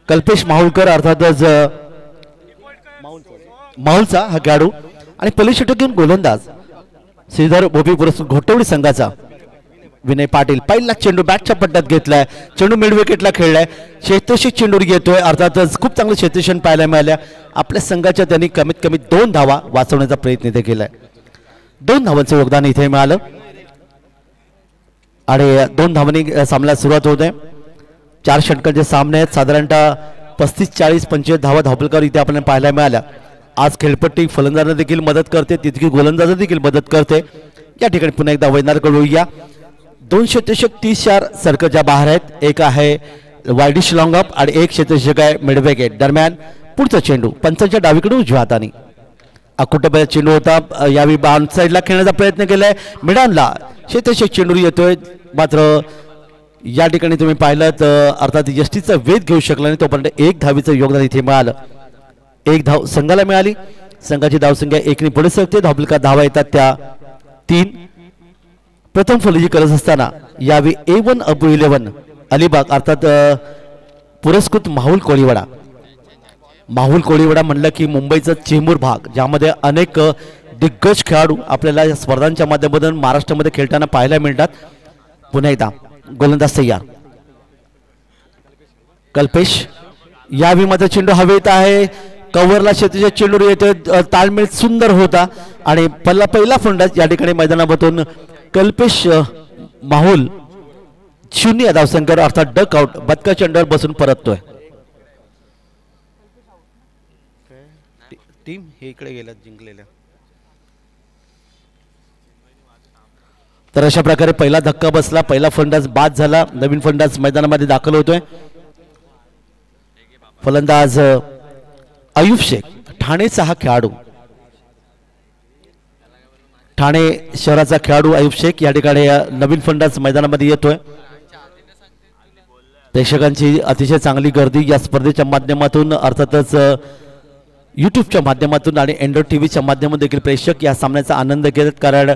कल्पेश माहुलकर अर्थातच माहुलचा हा खेळाडू आणि पहिली षटक घेऊन गोलंदाज श्रीधर बोबी पुरस्कृत घोटवडी संघाचा विनय पाटील पहिला चेंडू बॅटच्या पट्ट्यात घेतलाय, चेंडू मिड विकेटला खेळलाय, क्षेत्ररक्षक चेंडूवर येतोय, अर्थातच खूप चांगलं क्षेत्ररक्षण पाहायला मिळाल्या आपल्या संघाच्या. त्यांनी कमीत कमी 2 धावा वाचवण्याचा प्रयत्न इथे केलाय. 2 धावांचं योगदान इथे मिळालं आणि 2 धावांनी सामन्याला सुरुवात होते. 4 षटकांचे सामने आहेत, साधारणतः 35-40-25 धावा धावपलकावर इथे आपल्याला पाहायला मिळाल्या. आज खेळपट्टी फलंदाजांना देखील मदत करते, तितकी गोलंदाजांना देखील मदत करते. या ठिकाणी पुन्हा एकदा वैनारकडे येऊया. 2 क्षेत्ररक्षक 30-4 सर्कलच्या बाहेर आहेत. एक आहे वायडिश लॉंग अप आणि एक क्षेत्ररक्षक आहे मिड विकेट. दरम्यान पुढचा चेंडू पंचांच्या डावीकडे उजव्या हाताने अकुटबा चेंडू होता. यावेळी बाउंड साईडला खेळण्याचा प्रयत्न केलाय, मिडानला क्षेत्ररक्षक चेंडू येतोय, मात्र या ठिकाणी तुम्ही पाहिलं तर अर्थात यष्टीचा वेध घेऊ शकला नाही. तोपर्यंत 1 धावीचं योगदान इथे मिळालं. 1 धाव संघाला मिळाली. संघाची धावसंख्या 1 ने पुढे सरकते. धावपलका धावा येतात त्या 3. प्रथम फलंदाजी करत असताना यावेळी A1 अबू 11 अलिबाग अर्थात पुरस्कृत माहुल कोळीवाडा. माहुल कोळीवाडा म्हणलं की मुंबईचा चेंबूर भाग, ज्यामध्ये अनेक दिग्गज खेळाडू आपल्याला या स्पर्धांच्या माध्यमातून महाराष्ट्रामध्ये खेळताना पाहायला मिळतात. पुन्हा एकदा गोलंदाज तयार. कल्पेश यावेळी मात्र चेंडू हवेत आहे, कव्हरला शेतीच्या चेंडूवर येतोय, ताळमेळ सुंदर होता आणि पहिला फलंदाज या ठिकाणी मैदानामधून कल्पेश माहुल 0 धावसंख्येवर अर्थात डक आउट बदका चेंडूवर बसून परततोय. टीम हे इकडे गेल्यात जिंकलेल्या. तर अशा प्रकारे पहिला धक्का बसला, पहिला फलंदाज बाद झाला. नवीन फलंदाज मैदानामध्ये दाखल होतोय. फलंदाज अयूब शेख ठाणेचा हा खेळाडू, ठाणे शहराचा खेळाडू अयूब शेख या ठिकाणी नवीन फलंदाज मैदानामध्ये येतोय. प्रेक्षकांची अतिशय चांगली गर्दी या स्पर्धेच्या माध्यमातून अर्थातच यूट्यूबच्या माध्यमातून आणि अँड्रॉइड टीव्हीच्या माध्यमातून देखील प्रेक्षक या सामन्याचा आनंद घेतात. कारण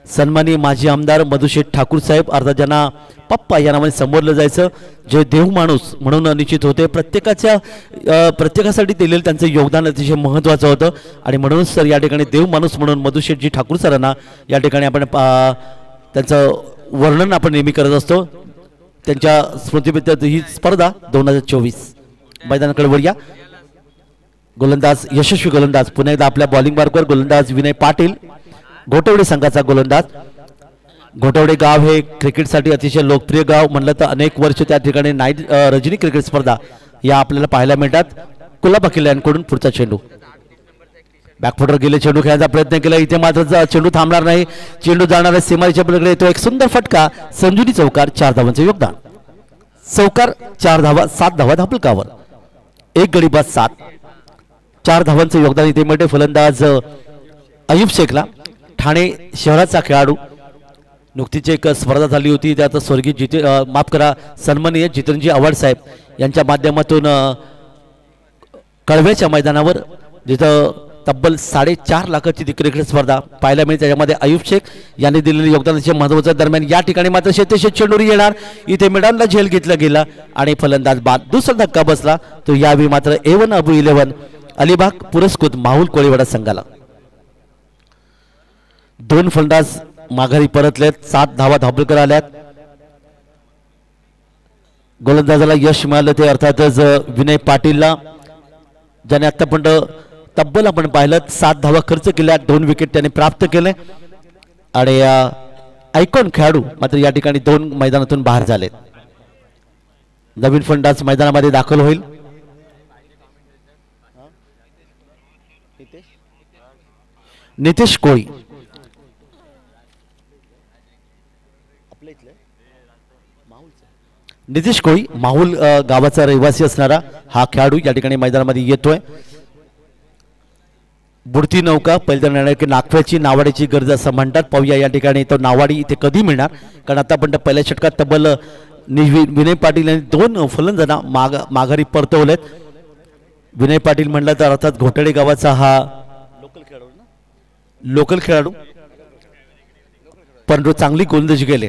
सन्माननीय माजी आमदार मधुशेठ ठाकूर साहेब अर्थात ज्यांना पप्पा या नावाने संबोधलं जायचं, जे देव माणूस म्हणून निश्चित होते, प्रत्येकासाठी दिलेलं त्यांचं योगदान अतिशय महत्त्वाचं होतं आणि म्हणूनच सर या ठिकाणी देव माणूस म्हणून मधुशेठजी ठाकूर सरांना या ठिकाणी आपण त्यांचं वर्णन आपण नेहमी करत असतो. त्यांच्या स्मृतीप्रीत्यर्थ ही स्पर्धा 2024 मैदानाकडे वळूया. गोलंदाज यशस्वी गोलंदाज पुन्हा एकदा आपल्या बॉलिंग मार्कवर गोलंदाज विनय पाटील, घोटवडे संघाचा गोलंदाज. घोटवडे गाव हे क्रिकेटसाठी अतिशय लोकप्रिय गाव म्हणलं तर अनेक वर्ष त्या ठिकाणी नाईट रजनी क्रिकेट स्पर्धा या आपल्याला पाहायला मिळतात. कुलाबा किल्ल्यांकडून पुढचा चेंडू बॅकफुटर गेले, चेंडू खेळण्याचा प्रयत्न केला. इथे मात्र चेंडू थांबणार नाही, चेंडू जाणाऱ्या सीमारेच्या पलीकडे येतो. एक सुंदर फटका, संजुनी चौकार, 4 धावांचे योगदान. चौकार 4 धावा, 7 धावा धापलकावर, 1 गडी बाद 7, 4 धावांचे योगदान इथे मिळते. फलंदाज अयूब शेखला, ठाणे शहराचा खेळाडू. नुकतीच एक स्पर्धा झाली होती, त्यात स्वर्गीय सन्माननीय जितेंद्रजी आव्हाड साहेब यांच्या माध्यमातून कळव्याच्या मैदानावर जिथं तब्बल 4.5 लाखाची क्रिकेट स्पर्धा पाहायला मिळते. त्याच्यामध्ये अयूब शेख यांनी दिलेले योगदानाचे महत्त्वाचं. दरम्यान या ठिकाणी मात्र शेतेशेत चेंडूर येणार, इथे मिडानला झेल घेतला गेला आणि फलंदाज बाद. दुसरा धक्का बसला तो यावेळी मात्र A1 अबू 11 अलिबाग पुरस्कृत माहुल कोळीवाडा संघाला. 2 फलंदाज माघारी परतलेत, 7 धावा धापलकर आल्यात. गोलंदाजाला यश मिळालं ते अर्थातच विनय पाटीलला, ज्याने आतापर्यंत तब्बल आपण पाहिलं 7 धावा खर्च केल्या, 2 विकेट त्याने प्राप्त केले आणि आयकॉन खेळाडू मात्र या ठिकाणी 2 मैदानातून बाहेर झाले. नवीन फलंदाज मैदानामध्ये दाखल होईल. नितेश कोळी नितेश कोळी माहुल गावाचा रहिवासी असणारा हा खेळाडू या ठिकाणी मैदानामध्ये येतोय. बुडती नौका पहिल्यांदा की नागफ्याची नावाडीची गरज असं म्हणतात. पाहूया या ठिकाणी तो नावाडी इथे कधी मिळणार, कारण आतापर्यंत पहिल्या षटकात तब्बल विनय पाटील यांनी 2 फलंदाजांना माघारी परतवलेत. विनय पाटील म्हणलं तर अर्थात घोटडे गावाचा हा लोकल खेळाडू, पण चांगली गोलंदाजी केली.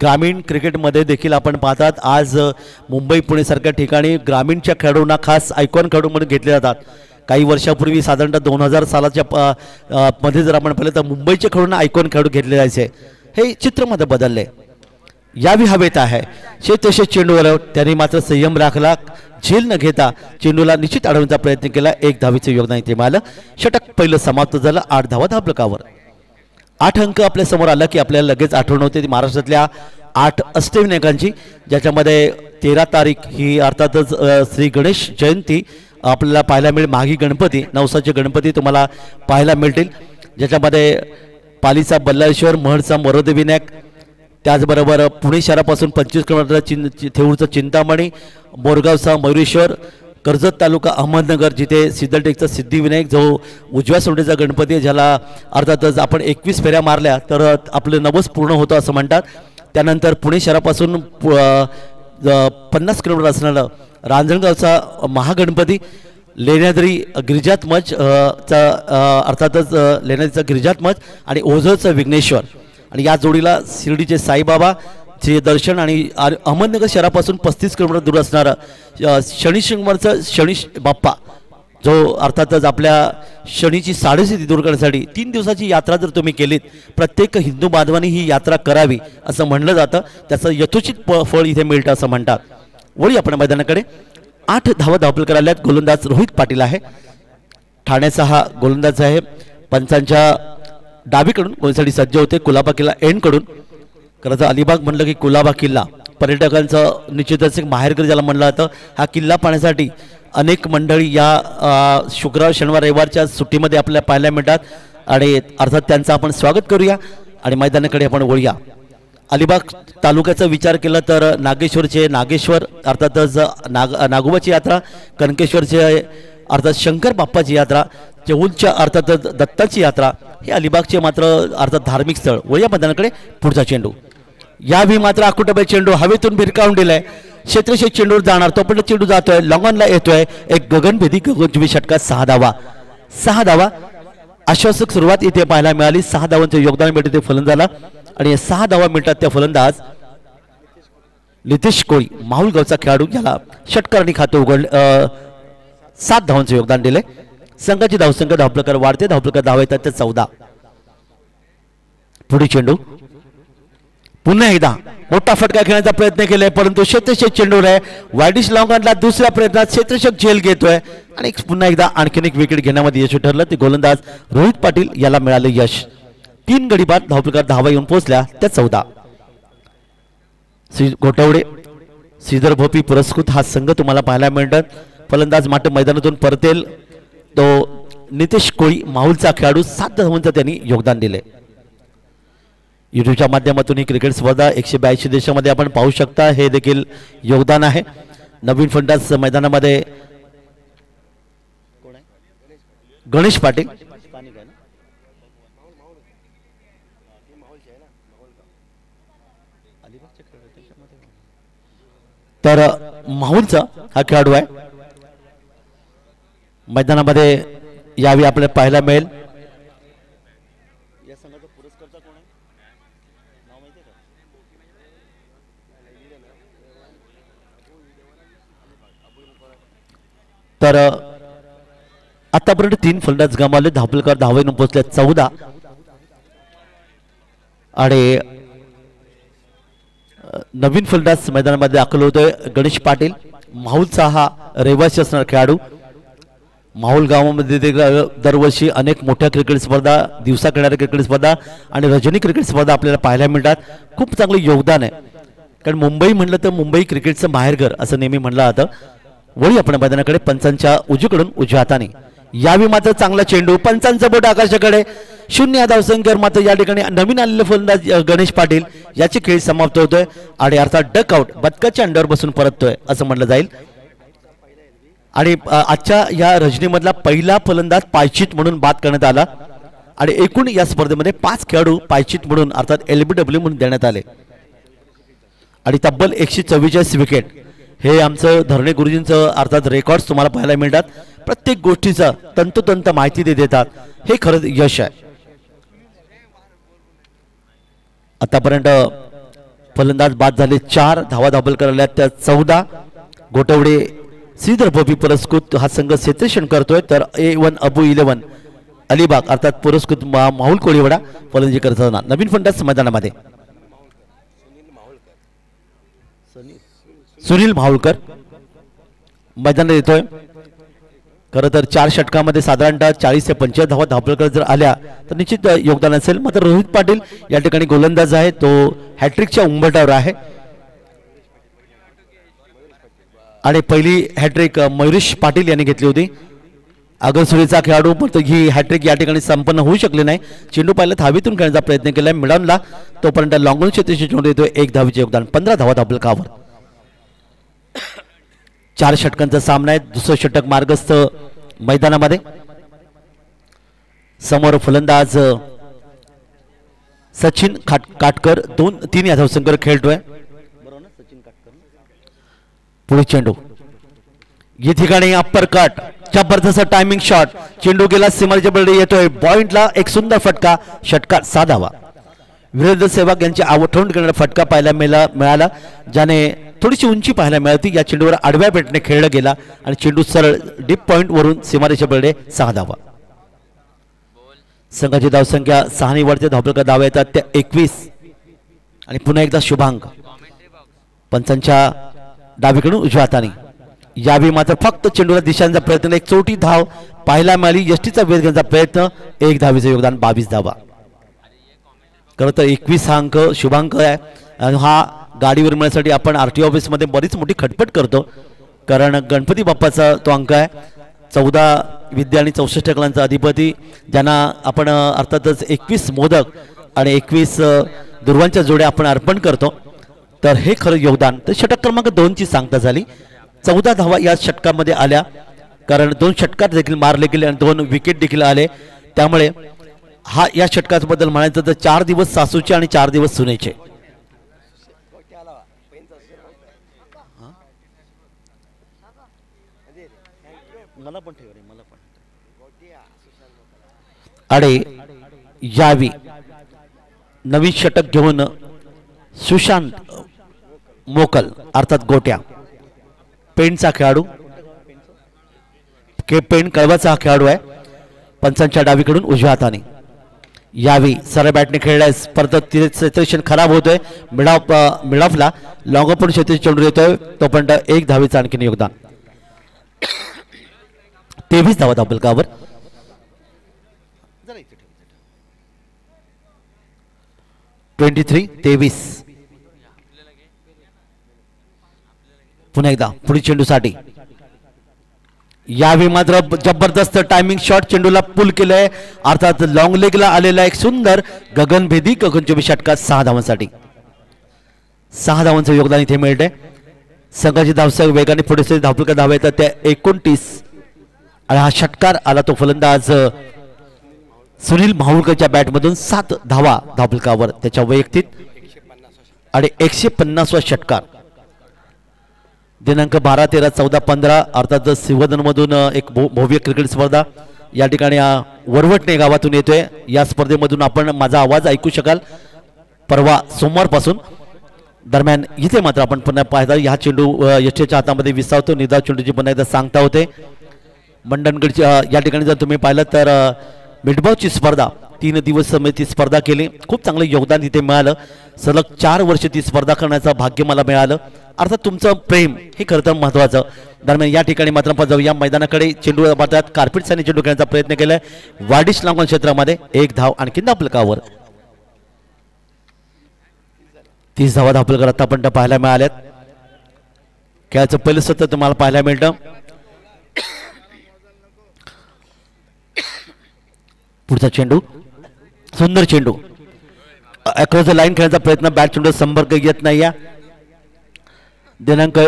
ग्रामीण क्रिकेटमध्ये देखील आपण पाहतात आज मुंबई पुणे सारख्या ठिकाणी ग्रामीणच्या खेळाडूंना खास आयकॉन खेळाडू म्हणून घेतले जातात। काही वर्षापूर्वी साधारणतः 2000 सालाच्या मध्ये जर आपण पाहिलं तर मुंबईच्या खेळाडूंना आयकॉन खेळाडू घेतले जायचे। हे चित्र मध्ये बदलले। यावी हवेत आहे शेतशे चेंडूवर त्यांनी मात्र संयम राखला, झेल न घेता चेंडूला निश्चित अडवण्याचा प्रयत्न केला। 1 धावेचे योगदान इथे मिळालं। षटक पहिलं समाप्त झालं 8 धावा धावफलकावर। 8 अंक आपल्या समोर आला की आपल्याला लगेच आठवण होते ती महाराष्ट्रातल्या 8 अष्टविनायकांची, ज्याच्यामध्ये 13 तारीख ही अर्थातच श्री गणेश जयंती आपल्याला पाहायला मिळेल। माघी गणपती, नवसाचे गणपती तुम्हाला पाहायला मिळतील, ज्याच्यामध्ये पालीचा बल्लाळेश्वर, महडचा मोरदेविनायक, त्याचबरोबर पुणे शहरापासून 25 किलोमीटर थेऊरचा चिंतामणी, बोरगावचा मयुरेश्वर, कर्जत तालुका अहमदनगर जिथे सिद्धटेकचा सिद्धिविनायक जो उजव्या सोंडेचा गणपती आहे, ज्याला अर्थातच आपण 21 फेऱ्या मारल्या तर आपलं नवस पूर्ण होतं असं म्हणतात। त्यानंतर पुणे शहरापासून 50 किलोमीटर असणारं रांजणगावचा महागणपती, लेण्याद्री गिरिजात्मज चा अर्थातच लेण्याद्रीचा गिरिजात्मज आणि ओझरचा विघ्नेश्वर, आणि या जोडीला शिर्डीचे साईबाबा चे दर्शन आणि अहमदनगर शहरापासून 35 किलोमीटर दूर असणारा शनी शिंगणापूरचा शनी बाप्पा जो अर्थातच आपल्या शनीची साडेस्थिती दूर करण्यासाठी 3 दिवसाची यात्रा जर तुम्ही केलीत, प्रत्येक हिंदू बांधवांनी ही यात्रा करावी असं म्हणलं जातं, त्याचं यथोचित फळ इथे मिळतं असं म्हणतात। वळी आपण मैदानाकडे 8 धावा धावफलक आल्यात। गोलंदाज रोहित पाटील आहे, ठाण्याचा हा गोलंदाज आहे। पंचांच्या डावीकडून गोलसाठी सज्ज होते कुलाबा किल्ला एंडकडून। खरं तर अलिबाग म्हणलं की कुलाबा किल्ला पर्यटकांचं निश्चितच एक माहेरघर ज्याला म्हणलं जातं। हा किल्ला पाहण्यासाठी अनेक मंडळी या शुक्रवार शनिवार रविवारच्या सुट्टीमध्ये आपल्याला पाहायला मिळतात, आणि अर्थात त्यांचं आपण स्वागत करूया आणि मैदानाकडे आपण वळूया। अलिबाग तालुक्याचा विचार केला तर नागेश्वरचे नागेश्वर अर्थातच नागोबाची यात्रा, कनकेश्वरचे अर्थात शंकर बाप्पाची यात्रा, चौलच्या अर्थातच दत्ताची यात्रा, हे अलिबागचे मात्र अर्थात धार्मिक स्थळ। वळूया मैदानाकडे। पुढचा चेंडू यावेळी मात्र आकुटबे चेंडू हवेतून भिरकावून दिलाय, क्षेत्रशे चेंडूवर जाणार तो पण चेंडू जातोय, लॉंगॉनला येतोय, एक गगनभेदी गगनचुंबी षटकात 6 धावा। 6 धावा आश्वासक सुरुवात इथे पाहायला मिळाली। 6 धावांचे योगदान मिळते फलंदाजाला, आणि 6 धावा मिळतात त्या फलंदाज नितेश कोळी माहुल गावचा खेळाडू, याला षटकारांनी खाते उघडले 7 धावांचे योगदान दिले। संघाची धावसंख्या धावफलकावर वाढते, धावफलकावर धावा येतात त्या 14। पुढे चेंडू पुन्हा एकदा मोठा फटका खेळण्याचा प्रयत्न केलाय, परंतु क्षेत्रक्षक चेंडूवर आहे। वायडिश लॉंगॉनला दुसऱ्या प्रयत्नात क्षेत्रक्षक झेल घेतोय आणि पुन्हा एकदा आणखीन एक विकेट घेण्यामध्ये यश ठरलं। ते गोलंदाज रोहित पाटील याला मिळाले यश। 3 गडी बाद धावफलकावर धावा येऊन पोहोचल्या त्या 14। गोटवडे श्रीधर भोपी पुरस्कृत हा संघ तुम्हाला पाहायला मिळतात। फलंदाज मात्र मैदानातून परतेल तो नितेश कोळी माहुलचा खेळाडू, 7 धावांचं त्यांनी योगदान दिले। युट्यूबच्या माध्यमातून ही क्रिकेट स्पर्धा 182 देशामध्ये आपण पाहू शकता, हे देखील योगदान आहे। नवीन फलंदाज मैदानामध्ये गणेश पाटील, तर माहुलचा हा खेळाडू आहे। मैदानामध्ये यावेळी आपल्याला पाहायला मिळेल। या संघाचा पुरस्कर्ता कोण आहे, नाव माहिती आहे का? तर आतापर्यंत 3 फलंदाज गमावले, धावफलकावर धावा येऊन पोहोचले 14, आणि नवीन फलंदाज मैदानामध्ये दाखल होतोय गणेश पाटील, माहुलचा हा रहिवासी असणारा खेळाडू। माहुल गावामध्ये दरवर्षी अनेक मोठ्या क्रिकेट स्पर्धा, दिवसा खेळणाऱ्या क्रिकेट स्पर्धा आणि रजनी क्रिकेट स्पर्धा आपल्याला पाहायला मिळतात। खूप चांगलं योगदान आहे, कारण मुंबई म्हणलं तर मुंबई क्रिकेटचं माहेरघर असं नेहमी म्हणलं जातं। वळी आपण मैदानाकडे पंचांच्या उजवीकडून उजव्या हाताने। यावेळी मात्र चांगला चेंडू, पंचांचं बोट आकाशाकडे, 0 धावसंख्येवर मात्र या ठिकाणी नवीन आलेले फलंदाज गणेश पाटील याचे खेळ समाप्त होतोय, आणि अर्थात डक आउट बदकाच्या अंड्यावर बसून परततोय असं म्हटलं जाईल। आणि आजच्या या रजनीमधला पहिला फलंदाज पायचीत म्हणून बाद करण्यात आला, आणि एकूण या स्पर्धेमध्ये 5 खेळाडू पायचीत म्हणून अर्थात LBW म्हणून देण्यात आले, आणि तब्बल 144 विकेट। हे आमचं धरणे गुरुजींचं अर्थात रेकॉर्ड्स तुम्हाला पाहायला मिळतात। प्रत्येक गोष्टीचं तंतोतंत माहिती ते देतात, हे खरंच यश आहे। आतापर्यंत फलंदाज बाद झाले 4 धावा दाबल करायला त्या 14 गोटवडे श्रीधर भोपी पुरस्कृत हा संघ क्षेत्ररक्षण करतोय तर A1 अबू 11 अलिबाग अर्थात पुरस्कृत माहुल कोळीवाडा फलंदाजी करताना नवीन फलंदाज मैदानामध्ये सुनील माहुलकर मैदानात येतोय। खरं तर 4 षटकामध्ये साधारणतः 40 ते 45 धावा धाबळकर जर आल्या तर निश्चित योगदान असेल। मात्र रोहित पाटील या ठिकाणी गोलंदाज आहे, तो हॅट्रिकच्या उंबरठ्यावर आहे आणि पहिली हॅट्रिक मयुरेश पाटील यांनी घेतली होती। आगरसुरीचा खेळाडू पण ही हॅट्रिक या ठिकाणी संपन्न होऊ शकली नाही। चेंडू पाहिला हवेतून खेळण्याचा प्रयत्न केला, मिळवला तोपर्यंत लॉंगॉन क्षेत्राशी चेंडू येतोय 1 धावेचे योगदान 15 धावा धाबळकावर। 4 षटकांचा सामना आहे, दुसरं षटक मार्गस्थ मैदानामध्ये। समोर फलंदाज सचिन काटकर 2-3 या धावसंख्येवर खेळतोय। पुढे चेंडू या ठिकाणी अप्पर कट जबरदस्त टायमिंग शॉट, चेंडू गेला सीमारेच्या बळी येतोय पॉइंटला, एक सुंदर फटका, षटकार 6 धावा। वीरेंद्र सेहवाग यांची आवठवून करणारा फटका पाहायला मिळाला, ज्याने थोडीशी उंची पाहायला मिळाली। या चेंडूवर आडव्या बेटने खेळला गेला आणि चेंडू सरळ डीप पॉइंट वरून सीमारेच्या बळी 6 धावा। संघाची धावसंख्या 6 निवडते, धावपलका धावा येतात त्या 21 आणि पुन्हा एकदा शुभांक पंचांच्या डावीकडून उजव्या हाताने। यावेळी मात्र फक्त चेंडूला दिशांचा प्रयत्न, एक चोटी धाव पाहायला मिळाली, यष्टीचा वेध घेण्याचा प्रयत्न, 1 धावेचे योगदान 22 धावा। खरं तर 21 हा अंक शुभांक आहे आणि हा गाडीवर मिळण्यासाठी आपण RTO ऑफिसमध्ये बरीच मोठी खटपट करतो, कारण गणपती बाप्पाचा तो अंक आहे। 14 विद्या आणि 64 कलांचा अधिपती, ज्यांना आपण अर्थातच 21 मोदक आणि 21 दुर्वांच्या जोड्या आपण अर्पण करतो, तर हे खरं योगदान। तर षटक क्रमांक 2 ची सांगता झाली, 14 धावा या षटकामध्ये आल्या, कारण 2 षटकार देखील मारले गेले आणि 2 विकेट देखील आले। त्यामुळे हा या षटकाबद्दल म्हणायचं तर 4 दिवस सासूचे आणि 4 दिवस सुनेचे। अडे यावी नवीन षटक घेऊन सुशांत मोकल अर्थात गोट्या पेंटचा खेळाडू, पेंट कळवाचा हा खेळाडू आहे, पंचांच्या डावीकडून उजव्या हाताने। यावी सरळ बॅटने खेळल्यास परत क्षेत्ररक्षण खराब होतोय, मिडाफला लॉंग पण क्षेत्र चेंडू येतोय, तोपर्यंत 1 धावेचं आणखीन योगदान 23 धावा धाबलकावर। 23-23 पुन्हा एकदा पुढे चेंडूसाठी। यावेळी मात्र जबरदस्त टायमिंग शॉट, चेंडूला पुल केलंय, अर्थात लॉंग लेगला आलेला एक सुंदर गगनभेदी गगनचुंबी षटकार 6 धावांसाठी। 6 धावांचं योगदान इथे मिळतंय। संघाची धावसंख्या वेगाने पुढे धावपलका धावा येतात त्या 29 आणि हा षटकार आला तो फलंदाज सुनील माहुलकरच्या बॅटमधून 7 धावा धावपलकावर, त्याच्या वैयक्तिक आणि 150वा षटकार। दिनांक 12, 13, 14, 15 अर्थात सिंहदनमधून एक भव्य क्रिकेट स्पर्धा या ठिकाणी वरवटणे गावातून येतोय। या स्पर्धेमधून आपण माझा आवाज ऐकू शकाल परवा सोमवारपासून। दरम्यान इथे मात्र आपण पुन्हा पाहता हा चेंडू यष्टीच्या हातामध्ये विसावतो, निदा चेंडूची पुन्हा एकदा सांगता होते। मंडणगडची या ठिकाणी जर तुम्ही पाहिलं तर मिडबावची स्पर्धा 3 दिवस ती स्पर्धा केली, खूप चांगलं योगदान तिथे मिळालं। सलग 4 वर्ष ती स्पर्धा करण्याचं भाग्य मला मिळालं, अर्थात तुमचं प्रेम हे खरं तर महत्त्वाचं। दरम्यान या ठिकाणी मात्र आपण जाऊ या मैदानाकडे, चेंडू मारतात कार्पेटसाने चेंडू खेळण्याचा प्रयत्न केलाय वाडिश लॉंगॉन क्षेत्रामध्ये, 1 धाव आणखी धावपलकावर। 30 धावा धावपलकार आतापर्यंत पाहायला मिळाल्यात। खेळाचं पहिलं सत्र तुम्हाला पाहायला मिळतं। पुढचा चेंडू सुंदर चेंडू अक्रॉस द लाईन खेळण्याचा प्रयत्न, बॅट चेंडू संपर्क येत नाही। दिनांक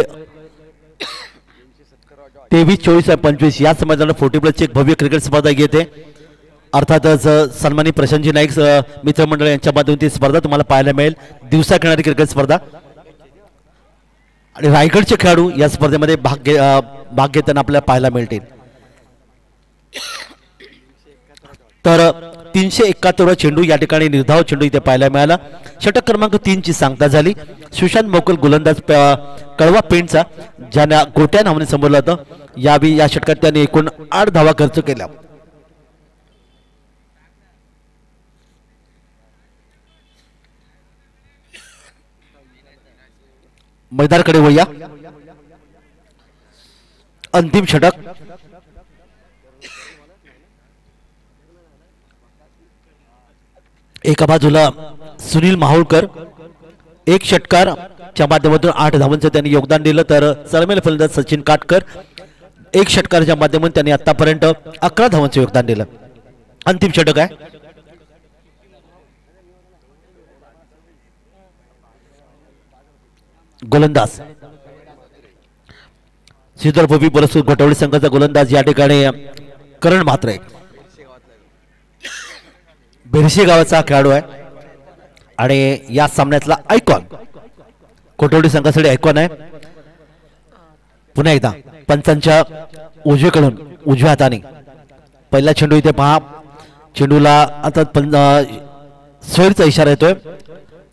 23, 24 आणि 25 या मैदानात 40+ एक भव्य क्रिकेट स्पर्धा येते, अर्थातच सन्मानित प्रशांतजी नाईक मित्रमंडळ यांच्या माध्यमातून ती स्पर्धा तुम्हाला पाहायला मिळेल, दिवसा खेळणारी क्रिकेट स्पर्धा। आणि रायगडचे खेळाडू या स्पर्धेमध्ये भाग घेताना आपल्याला पाहायला मिळतील। तर 371 चेंडू या ठिकाणी निर्धाव चेंडू इथे पाहायला मिळाला. षटक क्रमांक 3 ची सांगता झाली. सुशांत मोकल गोलंदाज कळवा पेंटचा ज्यांना गोट्या नावाने संबोधलं होतं यावेळी या षटकात त्याने एकूण 8 धावा खर्च केल्या. मैदानाकडे वळूया. अंतिम षटक एका बाजूला सुनील माहुळकर एक षटकारच्या माध्यमातून 8 धावांचं त्यांनी योगदान दिलं तर सरमेल फलंदाज सचिन काटकर एक षटकारच्या माध्यमातून त्यांनी आतापर्यंत 11 धावांचं योगदान दिलं. अंतिम षटक आहे. गोलंदाज श्रीधर भोवी पुरस्कृत घोटवडी संघाचा गोलंदाज या ठिकाणी करण म्हात्रे बेरशे गावाचा खेळाडू आहे आणि या सामन्यातला आयकॉन घोटवडी संघासाठी आयकॉन आहे. पुन्हा एकदा पंचांच्या उजवीकडून उजव्या हाताने पहिला चेंडू इथे पहा. चेंडूला आता सोयीचा इशारा येतोय.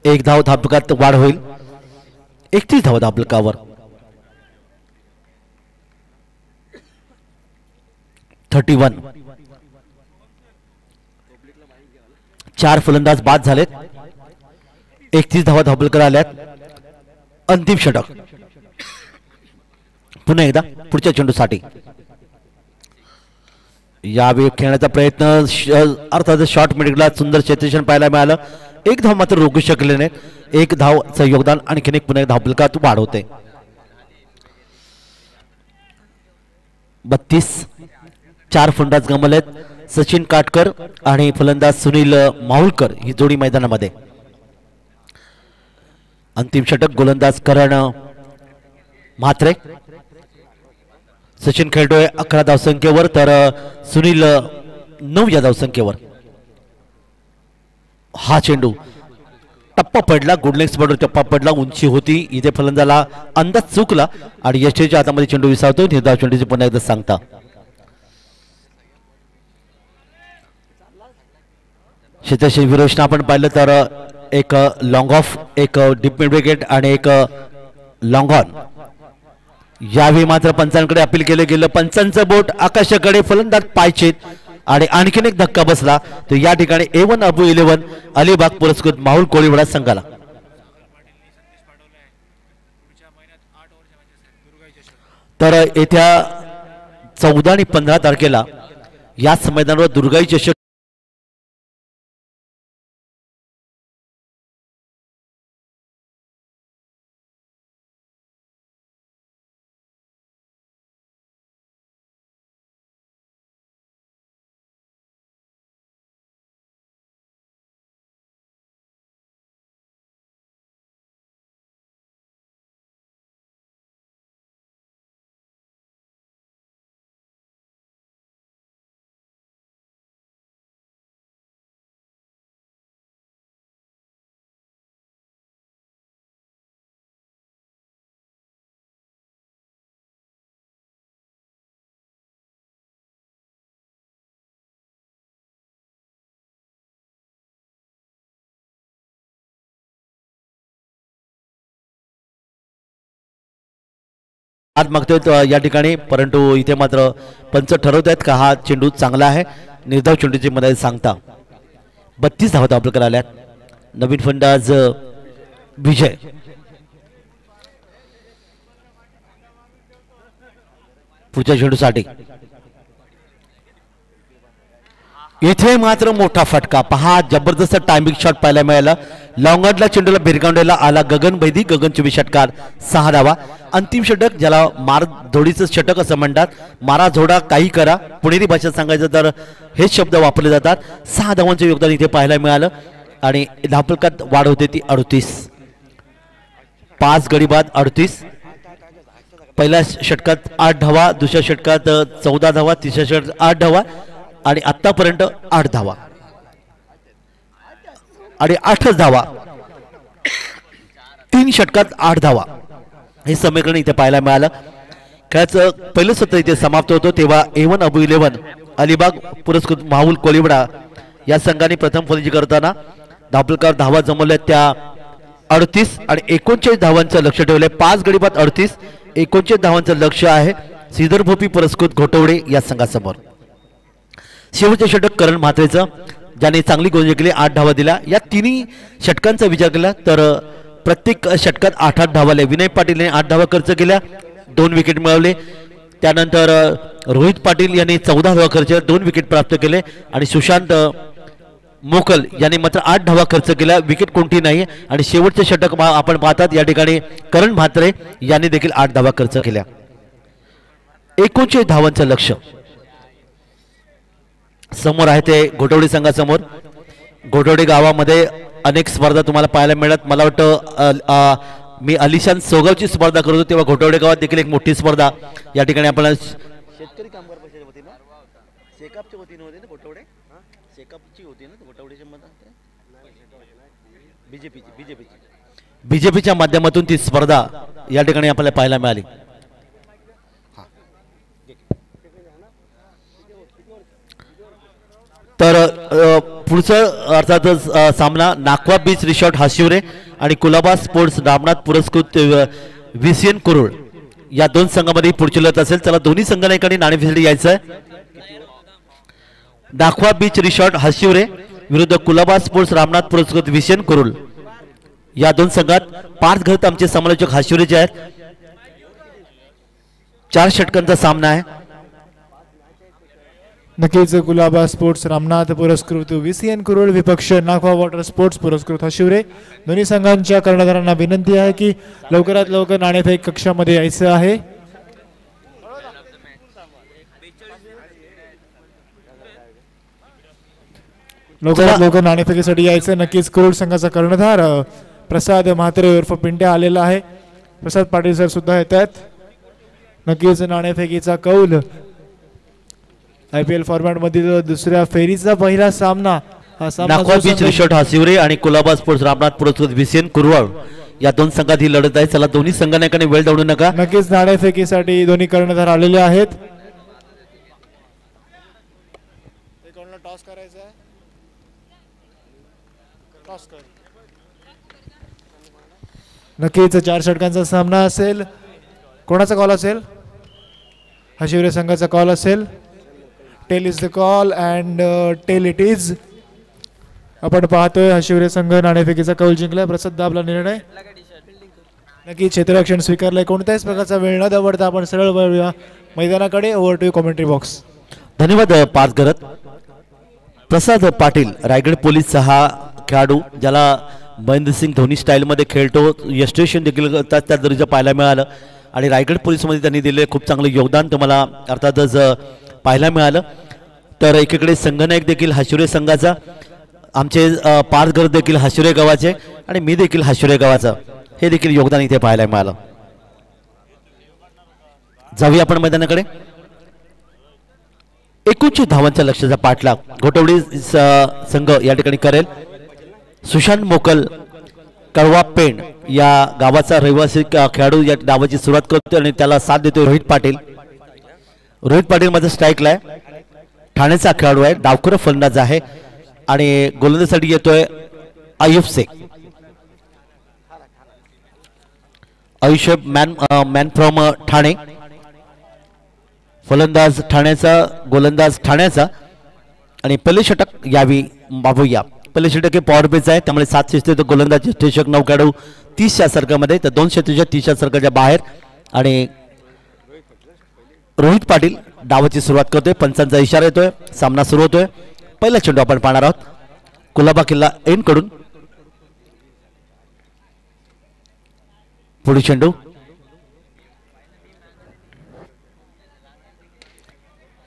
1 धाव धापकात वाढ होईल. 31 धावा धापकावर. 31 4 फलंदाज बाद झालेत. 31 धावा धापलकर आल्यात. अंतिम षटक पुन्हा एकदा पुढच्या चेंडूसाठी यावेळी खेळण्याचा प्रयत्न अर्थात शॉर्ट मिडला सुंदर क्षेत्ररक्षण पाहायला मिळालं. 1 धाव मात्र रोखू शकले नाही. 1 धावचं योगदान आणखीन एक पुन्हा धापलकात वाढ होते. 32 4 फलंदाज गमावलेत. सचिन काटकर आणि फलंदाज सुनील माहुळकर ही जोडी मैदानामध्ये. अंतिम षटक गोलंदाज करण म्हात्रे. सचिन खेळतोय 11 धावसंख्येवर तर सुनील 9 या धावसंख्येवर. हा चेंडू टप्पा पडला. गुडलेग्स बॉर्डर टप्पा पडला. उंची होती इथे फलंदाजाला अंदाज चुकला आणि यष्टीच्या हातामध्ये चेंडू विसावतो. निर्धाव चेंडूची पुन्हा एकदा सांगता. क्षेत्रक्षण विरोचना आपण पाहिलं तर एक लॉंग ऑफ एक डीप मिड विकेट आणि एक लॉंग ऑन. यावेळी मात्र पंचांकडे अपील केलं गेलं. पंचांचं बोट आकाशाकडे फलंदाज पायचेत आणि आणखीन एक धक्का बसला तर या ठिकाणी A1 अबू 11 अलिबाग पुरस्कृत माहुल कोळीवाडा संघाला. तर येत्या 14 आणि 15 तारखेला याच मैदानावर दुर्गाई चषक आज मागतोय या ठिकाणी परंतु इथे मात्र पंच ठरवत आहेत का हा चेंडू चांगला आहे. निर्धाव चेंडूची मध्ये सांगता 32 धावा धापलकर आल्यात. नवीन फलंदाज विजय पुढच्या चेंडूसाठी. इथे मात्र मोठा फटका पहा. जबरदस्त टायमिंग शॉट पाहायला मिळाला. लॉंगॉनला चेंडूला भिरकावलेला आला गगन बैदी. गगन 24 षटकार 6 धावा. अंतिम षटक ज्याला मार जोडीचं षटक असं म्हणतात. मारा झोडा काही करा पुणेरी भाषेत सांगायचं तर हेच शब्द वापरले जातात. 6 धावांचं योगदान इथे पाहायला मिळालं आणि धापलकात वाढ होते ती 38. 5 गडी बाद 38. पहिल्या षटकात 8 धावा. दुसऱ्या षटकात 14 धावा. तिसऱ्या षटकात 8 धावा आणि आतापर्यंत 8 धावा आणि 8 धावा. 3 षटकात 8 धावा हे समीकरण इथे पाहायला मिळालं. खेळाचं पहिलं सत्र इथे समाप्त होतो तेव्हा A1 अबू 11 अलिबाग पुरस्कृत माहुल कोळीवाडा या संघाने प्रथम फलंदाजी करताना धावफलकावर धावा जमवल्या त्या 38 आणि 39 धावांचं लक्ष ठेवलंय. 5 गडी बाद 38, 39 धावांचं लक्ष आहे श्रीधर भोपी पुरस्कृत घोटवडे या संघासमोर. शेवटचे षटक करण म्हात्रेचं, ज्याने चांगली गोलंदाजी केली, 8 धावा दिल्या. या तिन्ही षटकांचा विचार केला तर प्रत्येक षटकात 8-8 धावा आल्या. विनय पाटील यांनी 8 धावा खर्च केल्या, 2 विकेट मिळवले. त्यानंतर रोहित पाटील यांनी 14 धावा खर्च, 2 विकेट प्राप्त केले. आणि सुशांत मोकल यांनी मात्र 8 धावा खर्च केल्या, विकेट कोणती नाही. आणि शेवटचे षटक आपण पाहतात या ठिकाणी करण म्हात्रे यांनी देखील 8 धावा खर्च केल्या. 39 धावांचं लक्ष समोर आहे ते घोटवडे संघासमोर. घोटवडे गावामध्ये अनेक स्पर्धा तुम्हाला पाहायला मिळत. मला वाटतं मी अलिशान सोगावची स्पर्धा करतो तेव्हा घोटवडे गावात देखील एक मोठी स्पर्धा या ठिकाणी आपण शेतकरी कामगार परिषदेच्या वतीनं शेकापच्या वतीनं होते ना घोटवडे, शेकापची होती ना घोटवडेच्या बीजेपीच्या माध्यमातून ती स्पर्धा या ठिकाणी आपल्याला पाहायला मिळाली. तर पुढचं अर्थातच सामना नाखवा बीच रिसॉर्ट हाशिवरे आणि कुलाबा स्पोर्ट्स रामनाथ पुरस्कृत VCN कुरुळ या 2 संघांमध्ये पुढची लढत असेल. चला दोन्ही संघांना एकाने नाणेफेकसाठी यायचं आहे. नाखवा बीच रिसॉर्ट हाशिवरे विरुद्ध कुलाबा स्पोर्ट्स रामनाथ पुरस्कृत VCN कुरुळ या 2 संघात 5 घरत आमचे समालोचक हाशिवरेचे आहेत. 4 षटकांचा सामना आहे. नक्कीच गुलाबा स्पोर्ट्स रामनाथ पुरस्कृत VCN कुरुळ विपक्ष नाखवा वॉटर स्पोर्ट्स पुरस्कृत हाशिवरे. दोन्ही संघांच्या कर्णधारांना विनंती आहे की लवकरात लवकर नाणेफेक कक्षामध्ये यायचं आहे. लवकरात लवकर नाणेफेकीसाठी यायचं. नक्कीच कुरुळ संघाचा कर्णधार प्रसाद म्हात्रे उर्फ पिंट्या आलेला आहे. प्रसाद पाटील सर सुद्धा येत आहेत. नक्कीच नाणेफेकीचा कौल IPL फॉर्मॅट मध्ये दुसऱ्या फेरीचा पहिला सामना हा सामना नाखवा बीच रिसॉर्ट हाशिवरे आणि कुलाबा स्पोर्ट्स रामनाथ पुरस्कृत VCN कुरुळ या 2 संघात ही लढत आहे. चला दोन्ही संघांना एकाने वेळ धावू नका. नक्कीच नाणेफेकीसाठी दोन्ही कर्णधार आलेले आहेत. टॉस करायचा आहे. नक्कीच 4 षटकांचा सामना असेल. कोणाचा कॉल असेल? हाशिवरे संघाचा कॉल असेल. Tail is the call and tail it is. आपण पाहतोय हाशिवरे संघ नाणेफेकीचा कौल जिंकलाय. प्रसाद दाबला निर्णय. नक्की क्षेत्ररक्षण स्वीकारलंय. कोणत्याच प्रकारचा वेळ न दवडता आपण सरळ वळूया मैदानाकडे. Over to commentary box. धन्यवाद पाच करत. प्रसाद पाटील रायगड पोलीसचा हा खेळाडू ज्याला महेंद्रसिंग धोनी स्टाईलमध्ये खेळतो, यस्टेशन देखील त्या दर्जा पाहायला मिळालं आणि रायगड पोलीसमध्ये त्यांनी दिले खूप चांगलं योगदान तुम्हाला अर्थातच पाहायला मिळालं. तर एकीकडे संघनायक देखील हाशिवरे संघाचा, आमचे पारघर देखील हाशिवरे गावाचे आणि मी देखील हाशिवरे गावाचा, हे देखील योगदान इथे पाहायला मिळालं. जाऊया आपण मैदानाकडे. 21 धावांच्या लक्ष्याचा पाठलाग घोटवडी संघ या ठिकाणी करेल. सुशांत मोकल कळवा पेण या गावाचा रहिवासी खेळाडू या डावाची सुरुवात करतो आणि त्याला साथ देतोय रोहित पाटील. रोहित पाटील मध्ये स्ट्राईकला आहे. ठाण्याचा खेळाडू आहे, डावखुरा फलंदाज आहे आणि गोलंदाजीसाठी येतोय आयुब शेख. आयुष्य मॅन फ्रॉम ठाणे, फलंदाज ठाण्याचा, गोलंदाज ठाण्याचा. आणि पहिले षटक यावी बाबूया. पहिले षटक हे पॉवर बेस आहे, त्यामुळे 7 क्षेत्र गोलंदाज षटक 9 खेळाडू 30च्या सर्कलमध्ये, तर 2 क्षेत्राच्या 30च्या सर्कलच्या बाहेर. आणि रोहित पाटील डावाची सुरुवात करतोय, पंचांचा इशारा येतोय, सामना सुरू होतोय. पहिला चेंडू आपण पाहणार आहोत कुलाबा किल्ला एन कडून. पुढे चेंडू